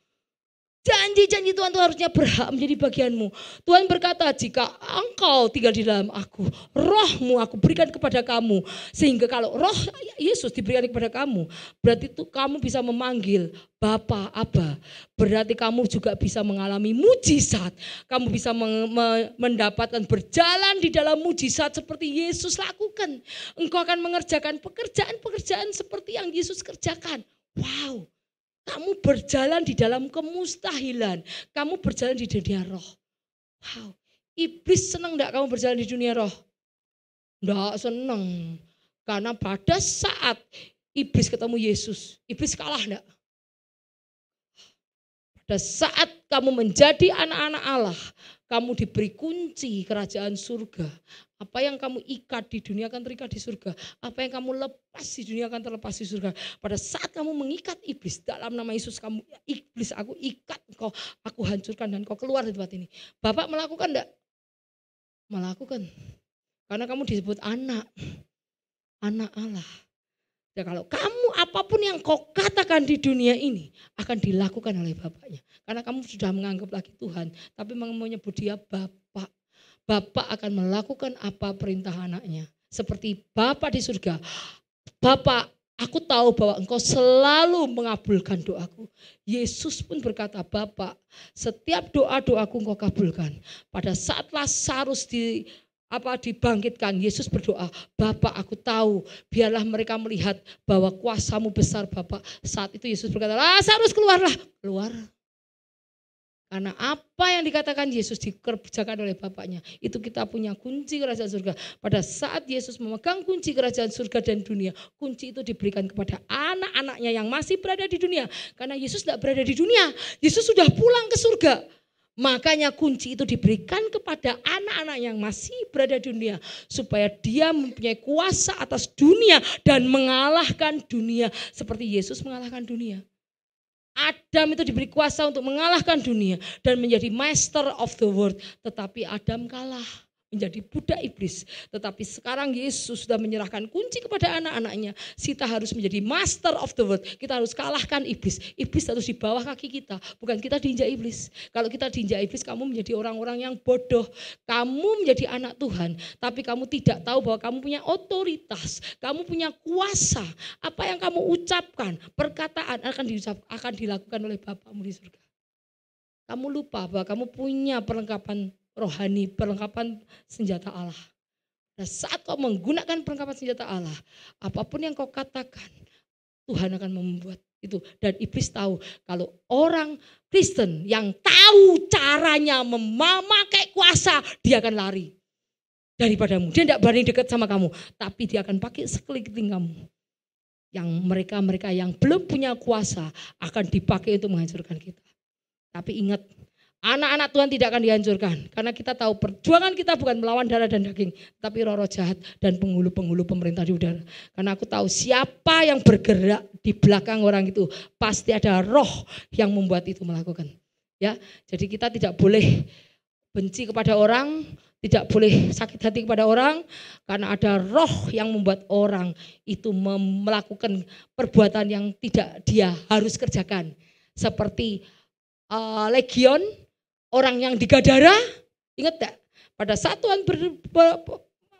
Janji-janji Tuhan itu harusnya berhak menjadi bagianmu. Tuhan berkata, jika engkau tinggal di dalam aku, rohmu aku berikan kepada kamu. Sehingga kalau roh Yesus diberikan kepada kamu, berarti itu kamu bisa memanggil Bapa, Aba. Berarti kamu juga bisa mengalami mujizat. Kamu bisa mendapatkan berjalan di dalam mujizat seperti Yesus lakukan. Engkau akan mengerjakan pekerjaan-pekerjaan seperti yang Yesus kerjakan. Wow. Kamu berjalan di dalam kemustahilan. Kamu berjalan di dunia roh. Wow. Iblis senang enggak kamu berjalan di dunia roh? Enggak senang. Karena pada saat iblis ketemu Yesus, iblis kalah enggak? Pada saat kamu menjadi anak-anak Allah, kamu diberi kunci kerajaan surga. Apa yang kamu ikat di dunia akan terikat di surga. Apa yang kamu lepas di dunia akan terlepas di surga. Pada saat kamu mengikat iblis dalam nama Yesus, kamu iblis aku ikat engkau, aku hancurkan dan kau keluar dari tempat ini. Bapak melakukan enggak? Melakukan. Karena kamu disebut anak Allah. Ya kalau kamu apapun yang kau katakan di dunia ini akan dilakukan oleh Bapaknya. Karena kamu sudah menganggap lagi Tuhan, tapi menyebut dia Bapak. Bapak akan melakukan apa perintah anaknya. Seperti Bapak di surga. Bapak, aku tahu bahwa engkau selalu mengabulkan doaku. Yesus pun berkata, Bapak, setiap doa-doaku engkau kabulkan. Pada saat Lazarus dibangkitkan, Yesus berdoa, Bapak aku tahu, biarlah mereka melihat bahwa kuasamu besar Bapak. Saat itu Yesus berkata, Lazarus keluarlah, keluar. Karena apa yang dikatakan Yesus dikerjakan oleh Bapaknya, itu kita punya kunci kerajaan surga. Pada saat Yesus memegang kunci kerajaan surga dan dunia, kunci itu diberikan kepada anak-anaknya yang masih berada di dunia. Karena Yesus tidak berada di dunia, Yesus sudah pulang ke surga. Makanya kunci itu diberikan kepada anak-anak yang masih berada di dunia. Supaya dia mempunyai kuasa atas dunia dan mengalahkan dunia. Seperti Yesus mengalahkan dunia. Adam itu diberi kuasa untuk mengalahkan dunia dan menjadi master of the world. Tetapi Adam kalah menjadi budak iblis. Tetapi sekarang Yesus sudah menyerahkan kunci kepada anak-anaknya. Kita harus menjadi master of the world. Kita harus kalahkan iblis. Iblis harus di bawah kaki kita. Bukan kita diinjak iblis. Kalau kita diinjak iblis, kamu menjadi orang-orang yang bodoh. Kamu menjadi anak Tuhan. Tapi kamu tidak tahu bahwa kamu punya otoritas. Kamu punya kuasa. Apa yang kamu ucapkan, perkataan akan dilakukan oleh Bapamu di surga. Kamu lupa bahwa kamu punya perlengkapan rohani, perlengkapan senjata Allah. Nah, saat kau menggunakan perlengkapan senjata Allah, apapun yang kau katakan, Tuhan akan membuat itu. Dan iblis tahu kalau orang Kristen yang tahu caranya memakai kuasa, dia akan lari daripadamu. Dia tidak berani dekat sama kamu, tapi dia akan pakai sekeliling kamu. Yang mereka-mereka yang belum punya kuasa akan dipakai untuk menghancurkan kita. Tapi ingat, anak-anak Tuhan tidak akan dihancurkan. Karena kita tahu perjuangan kita bukan melawan darah dan daging. Tapi roh-roh jahat dan penghulu-penghulu pemerintah di udara. Karena aku tahu siapa yang bergerak di belakang orang itu. Pasti ada roh yang membuat itu melakukan. Ya, jadi kita tidak boleh benci kepada orang. Tidak boleh sakit hati kepada orang. Karena ada roh yang membuat orang itu melakukan perbuatan yang tidak dia harus kerjakan. Seperti Legion, orang yang di Gadara, ingat tak? Pada saat Tuhan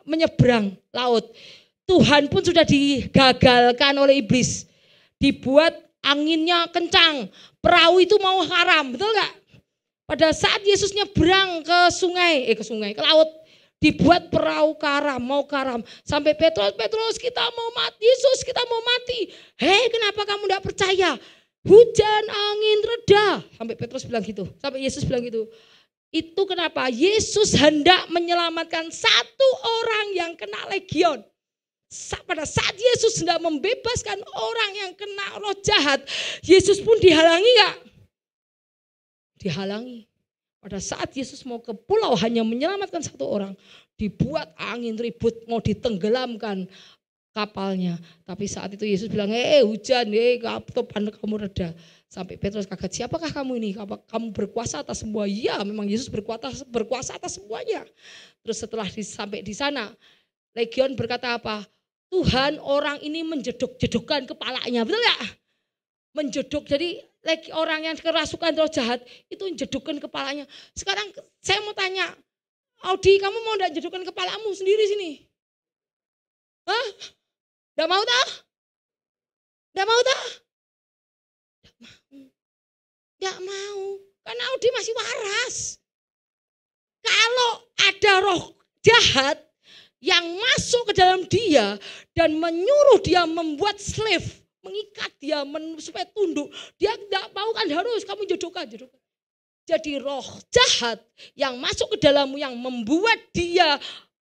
menyeberang laut, Tuhan pun sudah digagalkan oleh iblis. Dibuat anginnya kencang, perahu itu mau karam, betul gak? Pada saat Yesus nyeberang ke laut, dibuat perahu karam, mau karam. Sampai Petrus kita mau mati, Yesus kita mau mati. Hei, kenapa kamu tidak percaya? Hujan, angin reda. Sampai Petrus bilang gitu. Sampai Yesus bilang gitu. Itu kenapa? Yesus hendak menyelamatkan satu orang yang kena legion. Pada saat Yesus hendak membebaskan orang yang kena roh jahat, Yesus pun dihalangi gak? Dihalangi. Pada saat Yesus mau ke pulau hanya menyelamatkan satu orang, dibuat angin ribut mau ditenggelamkan. kapalnya. Tapi saat itu Yesus bilang, hujan, topan kamu reda. Sampai Petrus kaget, siapakah kamu ini? Kamu berkuasa atas semua? Ya, memang Yesus berkuasa atas semuanya. Terus setelah sampai di sana, Legion berkata apa? Tuhan, orang ini menjedok-jedokkan kepalanya, betul ya? Menjedok, jadi orang yang kerasukan roh jahat itu menjedokkan kepalanya. Sekarang saya mau tanya, Audi, kamu mau enggak jedokkan kepalamu sendiri sini? Hah? Enggak mau tak? Enggak mau tak? Enggak mau. Karena Audi masih waras. Kalau ada roh jahat yang masuk ke dalam dia dan menyuruh dia membuat slave, mengikat dia supaya tunduk, dia enggak mau kan harus kamu jodohkan. Jadi roh jahat yang masuk ke dalammu yang membuat dia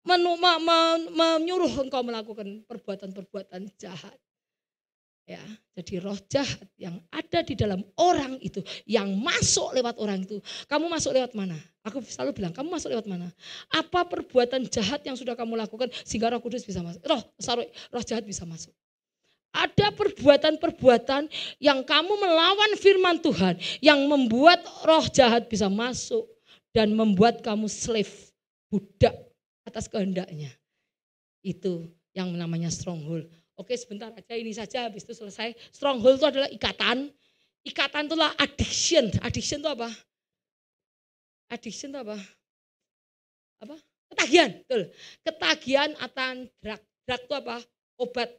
menyuruh engkau melakukan perbuatan-perbuatan jahat. Ya, jadi roh jahat yang ada di dalam orang itu, yang masuk lewat orang itu. Kamu masuk lewat mana? Aku selalu bilang, kamu masuk lewat mana? Apa perbuatan jahat yang sudah kamu lakukan sehingga Roh Kudus bisa masuk? Roh jahat bisa masuk. Ada perbuatan-perbuatan yang kamu melawan firman Tuhan, yang membuat roh jahat bisa masuk dan membuat kamu slave, budak atas kehendaknya. Itu yang namanya stronghold. Oke, sebentar aja ini saja, habis itu selesai. Stronghold itu adalah ikatan. Ikatan itu adalah addiction. Addiction itu apa? Addiction itu apa? Apa? Ketagihan, betul. Ketagihan atau drug. Drug itu apa? Obat.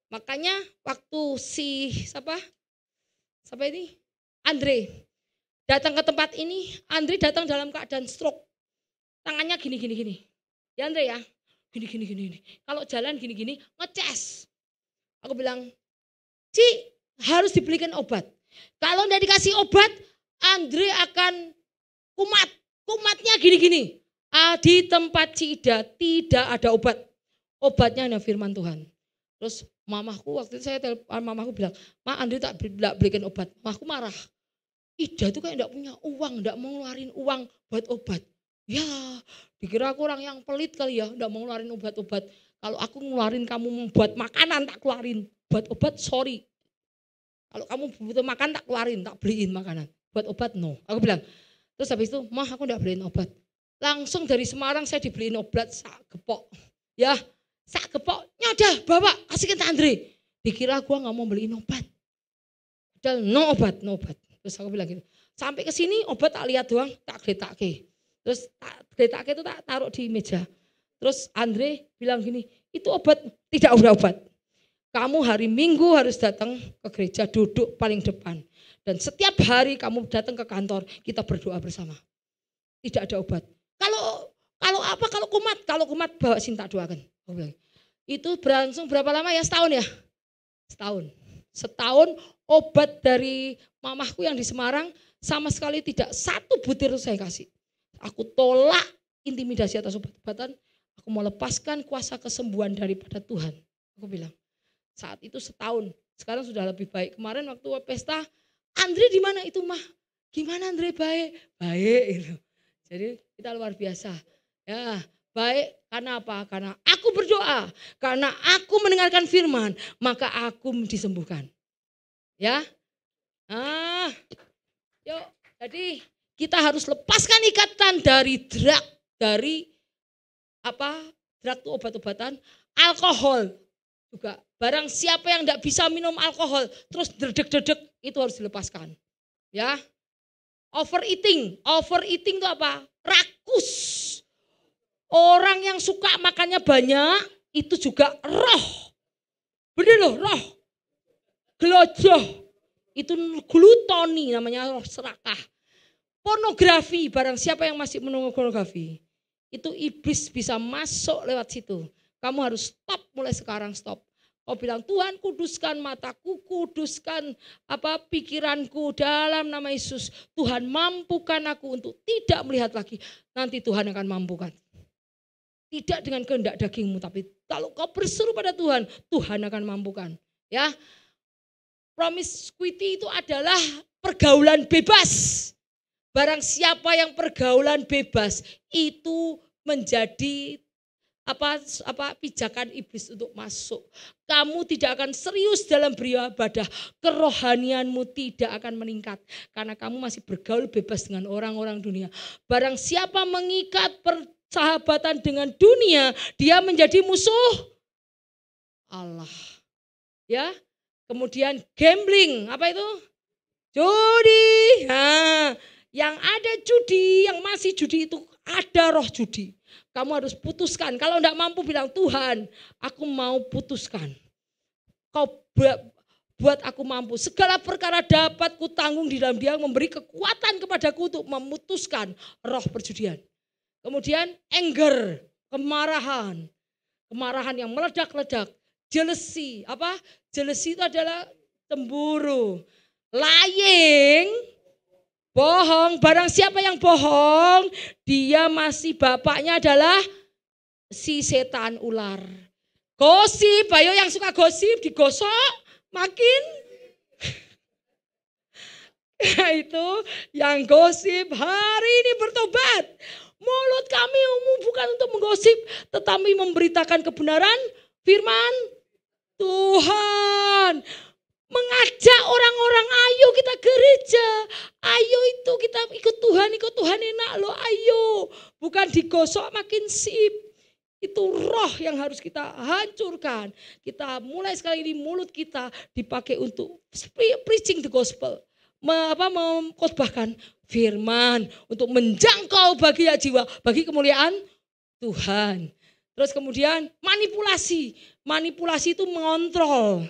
Makanya waktu siapa ini? Andre datang ke tempat ini, Andre datang dalam keadaan stroke. Tangannya gini. Ya Andre ya, gini. Kalau jalan gini, ngeces. Aku bilang, harus dibelikan obat. Kalau enggak dikasih obat, Andre akan kumat. Kumatnya gini. Di tempat Cida tidak ada obat. Obatnya hanya firman Tuhan. Terus mamaku waktu itu mamaku bilang, Andre tak belikan obat. Mamaku marah. Ida itu kayak enggak punya uang, enggak mau ngeluarin uang buat obat. Ya, dikira aku orang yang pelit kali ya, enggak mau ngeluarin obat-obat. Kalau aku ngeluarin kamu membuat makanan tak keluarin. Buat obat sorry. Kalau kamu butuh makan tak keluarin, tak beliin makanan. Buat obat no. Aku bilang. Terus habis itu, mah aku enggak beliin obat. Langsung dari Semarang saya dibeliin obat sak gepok. Ya, sak gepok. Nyodah bawa kasihkan ke Andre. Dikira gua enggak mau beliin obat. Padahal no obat. Terus aku bilang gitu. Sampai ke sini obat tak lihat doang, tak gletake. Terus tak gletake itu tak taruh di meja. Terus Andre bilang gini, itu obat, tidak ada obat. Kamu hari Minggu harus datang ke gereja, duduk paling depan. Dan setiap hari kamu datang ke kantor, kita berdoa bersama. Tidak ada obat. Kalau kumat bawa sini tak doakan. Itu berlangsung berapa lama ya? Setahun ya? Setahun obat dari mamahku yang di Semarang sama sekali tidak satu butir saya kasih. Aku tolak intimidasi atas obat-obatan. Aku mau lepaskan kuasa kesembuhan daripada Tuhan. Aku bilang, saat itu setahun. Sekarang sudah lebih baik. Kemarin waktu pesta, Andre di mana itu mah? Gimana Andre baik? Baik itu. Jadi kita luar biasa. Ya, baik karena apa? Karena aku berdoa. Karena aku mendengarkan firman, maka aku disembuhkan. Ya. Yuk. Jadi kita harus lepaskan ikatan dari drug, dari drug itu obat-obatan, alkohol juga. Barang siapa yang tidak bisa minum alkohol, terus dedek-dedek, itu harus dilepaskan. Ya, overeating itu apa? Rakus. Orang yang suka makannya banyak, itu juga roh. Bener loh, roh. Gelojoh, itu glutoni namanya roh serakah. Pornografi, barang siapa yang masih menunggu pornografi, itu iblis bisa masuk lewat situ. Kamu harus stop, mulai sekarang stop. Kau bilang, Tuhan kuduskan mataku, kuduskan pikiranku dalam nama Yesus. Tuhan mampukan aku untuk tidak melihat lagi. Nanti Tuhan akan mampukan. Tidak dengan kehendak dagingmu, tapi kalau kau berseru pada Tuhan, Tuhan akan mampukan. Ya, promiscuity itu adalah pergaulan bebas. Barang siapa yang pergaulan bebas itu menjadi pijakan iblis untuk masuk. Kamu tidak akan serius dalam beribadah. Kerohanianmu tidak akan meningkat. Karena kamu masih bergaul bebas dengan orang-orang dunia. Barang siapa mengikat persahabatan dengan dunia, dia menjadi musuh Allah. Ya. Kemudian gambling, apa itu? Judi. Nah, yang ada judi, yang masih judi itu ada roh judi. Kamu harus putuskan. Kalau enggak mampu bilang, Tuhan, aku mau putuskan. Kau buat aku mampu. Segala perkara dapat ku tanggung di dalam Dia, memberi kekuatan kepadaku untuk memutuskan roh perjudian. Kemudian anger, kemarahan. Kemarahan yang meledak-ledak. Jealousy. Apa? Jealousy itu adalah cemburu. Lying. Bohong, barang siapa yang bohong, dia masih bapaknya adalah si setan ular. Gosip, ayo yang suka gosip digosok makin. Itu yang gosip hari ini bertobat. Mulut kami bukan untuk menggosip, tetapi memberitakan kebenaran firman Tuhan. Mengajak orang-orang, ayo kita gereja, ayo itu kita ikut Tuhan enak loh, ayo. Bukan digosok makin sip. Itu roh yang harus kita hancurkan. Kita mulai sekali ini mulut kita dipakai untuk preaching the gospel. Mengkhotbahkan firman untuk menjangkau bagi jiwa, bagi kemuliaan Tuhan. Terus kemudian manipulasi. Manipulasi itu mengontrol.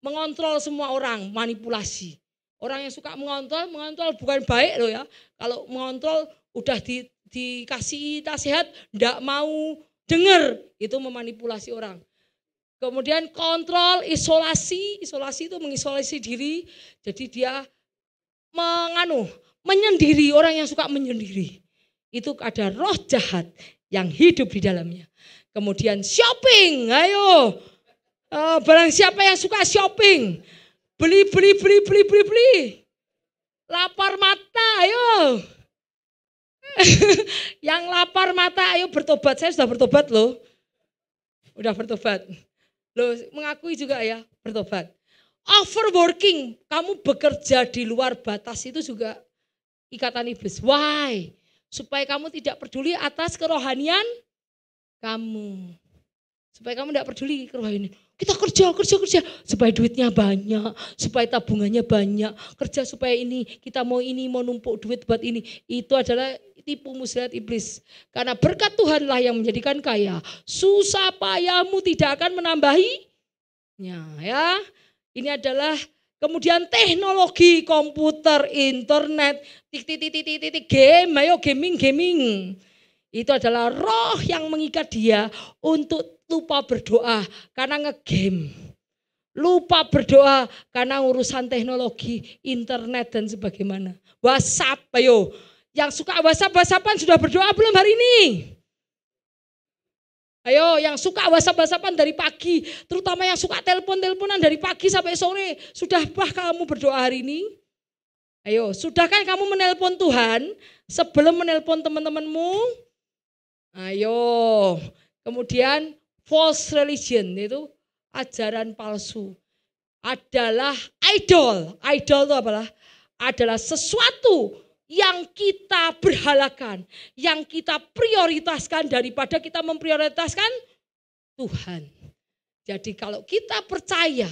Mengontrol semua orang, manipulasi. Orang yang suka mengontrol bukan baik loh ya. Kalau mengontrol udah dikasih nasihat, enggak mau dengar, itu memanipulasi orang. Kemudian kontrol, isolasi itu mengisolasi diri. Jadi dia menyendiri, orang yang suka menyendiri. Itu ada roh jahat yang hidup di dalamnya. Kemudian shopping, ayo. Barang siapa yang suka shopping, beli. Lapar mata, ayo. Yang lapar mata, ayo bertobat. Saya sudah bertobat loh. Udah bertobat. Loh, mengakui juga ya, bertobat. Overworking, kamu bekerja di luar batas itu juga ikatan iblis. Why? Supaya kamu tidak peduli atas kerohanian kamu. Supaya kamu tidak peduli kerohanian. Kita kerja supaya duitnya banyak, supaya tabungannya banyak, kerja supaya kita mau numpuk duit buat ini. Itu adalah tipu muslihat iblis. Karena berkat Tuhanlah yang menjadikan kaya. Susah payahmu tidak akan menambahinya, ya. Ini adalah kemudian teknologi, komputer, internet, game, ayo gaming. Itu adalah roh yang mengikat dia untuk lupa berdoa karena ngegame. Lupa berdoa karena urusan teknologi, internet dan sebagaimana. WhatsApp, ayo. Yang suka WhatsApp-WhatsAppan sudah berdoa belum hari ini? Ayo, yang suka WhatsApp-WhatsAppan dari pagi, terutama yang suka telepon-teleponan dari pagi sampai sore, sudahkah kamu berdoa hari ini? Ayo, sudahkah kamu menelpon Tuhan sebelum menelpon teman-temanmu? Ayo, kemudian false religion itu ajaran palsu adalah idol. Idol itu apalah? Adalah sesuatu yang kita berhalakan, yang kita prioritaskan daripada kita memprioritaskan Tuhan. Jadi kalau kita percaya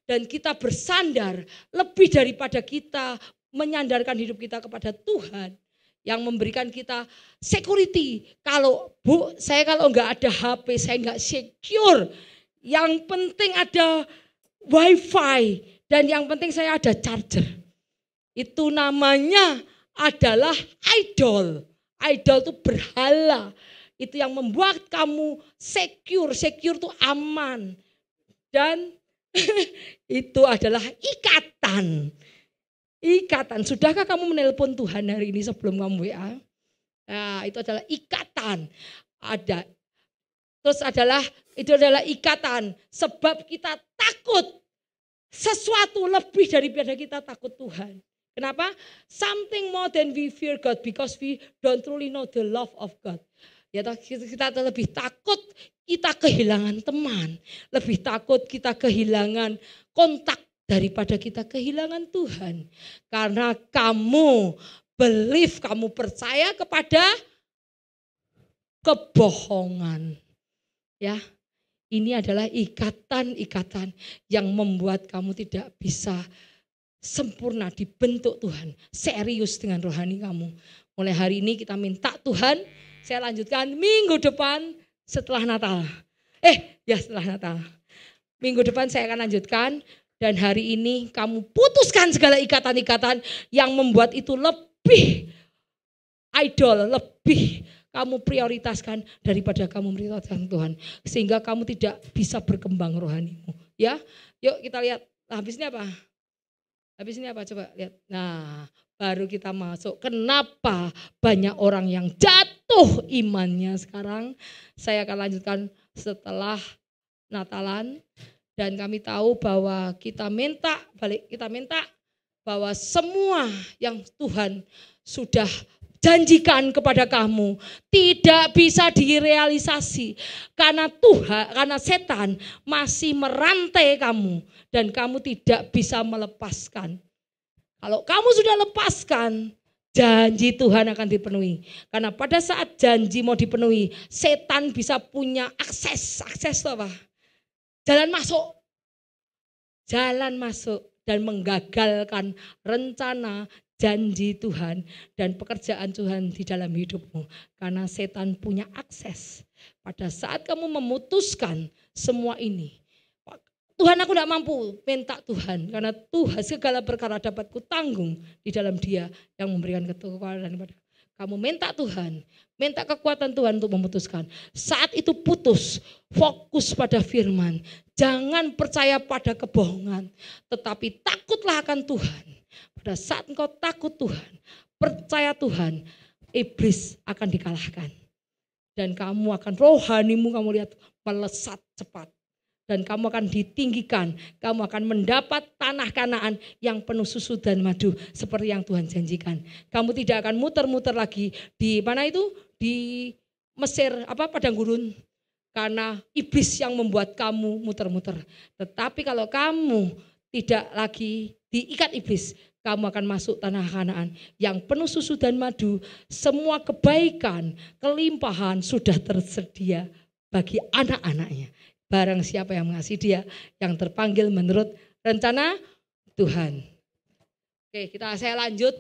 dan kita bersandar lebih daripada kita menyandarkan hidup kita kepada Tuhan yang memberikan kita security. Saya kalau enggak ada HP, saya enggak secure. Yang penting ada wifi dan yang penting saya ada charger. Itu namanya adalah idol. Idol itu berhala. Itu yang membuat kamu secure. Secure itu aman. Dan itu adalah ikatan. Sudahkah kamu menelpon Tuhan hari ini sebelum kamu WA? Nah, itu adalah ikatan. Itu adalah ikatan. Sebab kita takut sesuatu lebih daripada kita takut Tuhan. Kenapa? Something more than we fear God because we don't truly know the love of God. Ya kita lebih takut kita kehilangan teman, lebih takut kita kehilangan kontak daripada kita kehilangan Tuhan. Karena kamu believe, kamu percaya kepada kebohongan. Ya, ini adalah ikatan-ikatan yang membuat kamu tidak bisa sempurna dibentuk Tuhan, serius dengan rohani kamu. Mulai hari ini kita minta Tuhan, saya lanjutkan minggu depan setelah Natal. Setelah Natal. Minggu depan saya akan lanjutkan dan hari ini kamu putuskan segala ikatan-ikatan yang membuat itu lebih idol, lebih kamu prioritaskan daripada kamu prioritaskan Tuhan. Sehingga kamu tidak bisa berkembang rohanimu. Ya, yuk kita lihat habisnya apa? Habisnya apa coba lihat. Nah, baru kita masuk. Kenapa banyak orang yang jatuh imannya sekarang? Saya akan lanjutkan setelah Natalan. Dan kami tahu bahwa kita minta bahwa semua yang Tuhan sudah janjikan kepada kamu tidak bisa direalisasi karena setan masih merantai kamu dan kamu tidak bisa melepaskan. Kalau kamu sudah lepaskan, janji Tuhan akan dipenuhi. Karena pada saat janji mau dipenuhi, setan bisa punya akses itu apa? Jalan masuk dan menggagalkan rencana janji Tuhan dan pekerjaan Tuhan di dalam hidupmu. Karena setan punya akses. Pada saat kamu memutuskan semua ini, Tuhan aku tidak mampu, minta Tuhan. Karena Tuhan segala perkara dapat kutanggung di dalam Dia yang memberikan kekuatan kepada kamu. Minta Tuhan, minta kekuatan Tuhan untuk memutuskan. Saat itu putus, fokus pada firman. Jangan percaya pada kebohongan, tetapi takutlah akan Tuhan. Pada saat engkau takut Tuhan, percaya Tuhan, iblis akan dikalahkan. Dan kamu akan rohanimu kamu lihat melesat cepat. Dan kamu akan ditinggikan, kamu akan mendapat tanah Kanaan yang penuh susu dan madu seperti yang Tuhan janjikan. Kamu tidak akan muter-muter lagi di mana itu? Di Mesir, padang gurun. Karena iblis yang membuat kamu muter-muter. Tetapi kalau kamu tidak lagi diikat iblis, kamu akan masuk tanah Kanaan yang penuh susu dan madu. Semua kebaikan, kelimpahan sudah tersedia bagi anak-anaknya. Barang siapa yang mengasihi Dia, yang terpanggil menurut rencana Tuhan. Oke, saya lanjut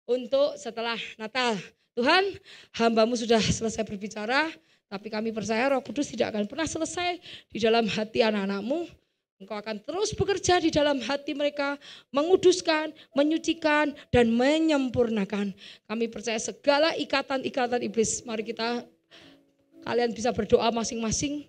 untuk setelah Natal. Tuhan, hamba-Mu sudah selesai berbicara, tapi kami percaya Roh Kudus tidak akan pernah selesai di dalam hati anak-anak-Mu. Engkau akan terus bekerja di dalam hati mereka, menguduskan, menyucikan, dan menyempurnakan. Kami percaya segala ikatan-ikatan iblis, mari kalian bisa berdoa masing-masing.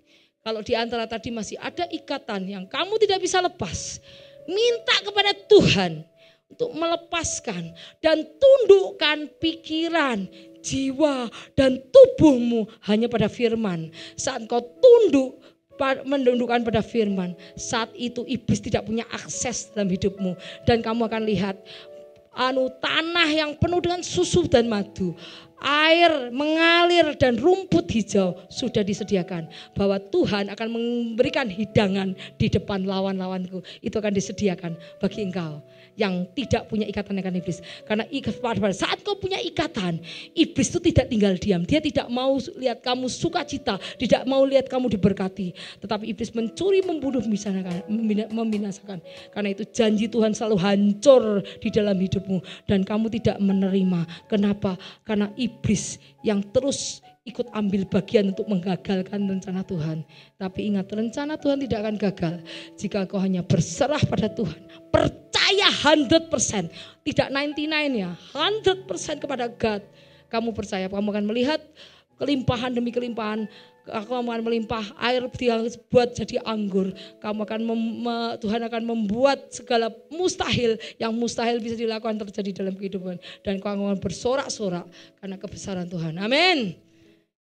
Kalau di antara tadi masih ada ikatan yang kamu tidak bisa lepas, minta kepada Tuhan untuk melepaskan dan tundukkan pikiran, jiwa, dan tubuhmu hanya pada firman. Saat kau menundukkan pada firman, saat itu iblis tidak punya akses dalam hidupmu. Dan kamu akan lihat tanah yang penuh dengan susu dan madu. Air mengalir dan rumput hijau sudah disediakan. Bahwa Tuhan akan memberikan hidangan di depan lawan-lawanku. Itu akan disediakan bagi engkau yang tidak punya ikatan dengan iblis. Karena pada saat kau punya ikatan, iblis itu tidak tinggal diam. Dia tidak mau lihat kamu sukacita, tidak mau lihat kamu diberkati. Tetapi iblis mencuri, membunuh, membinasakan. Karena itu janji Tuhan selalu hancur di dalam hidupmu. Dan kamu tidak menerima. Kenapa? Karena iblis yang terus ikut ambil bagian untuk menggagalkan rencana Tuhan. Tapi ingat, rencana Tuhan tidak akan gagal jika kau hanya berserah pada Tuhan. Percaya 100%, tidak 99 ya, 100% kepada God. Kamu percaya, kamu akan melihat kelimpahan demi kelimpahan. Kamu akan melimpah, air dibuat jadi anggur. Tuhan akan membuat segala mustahil, yang mustahil bisa dilakukan terjadi dalam kehidupan. Dan kamu akan bersorak-sorak karena kebesaran Tuhan. Amin.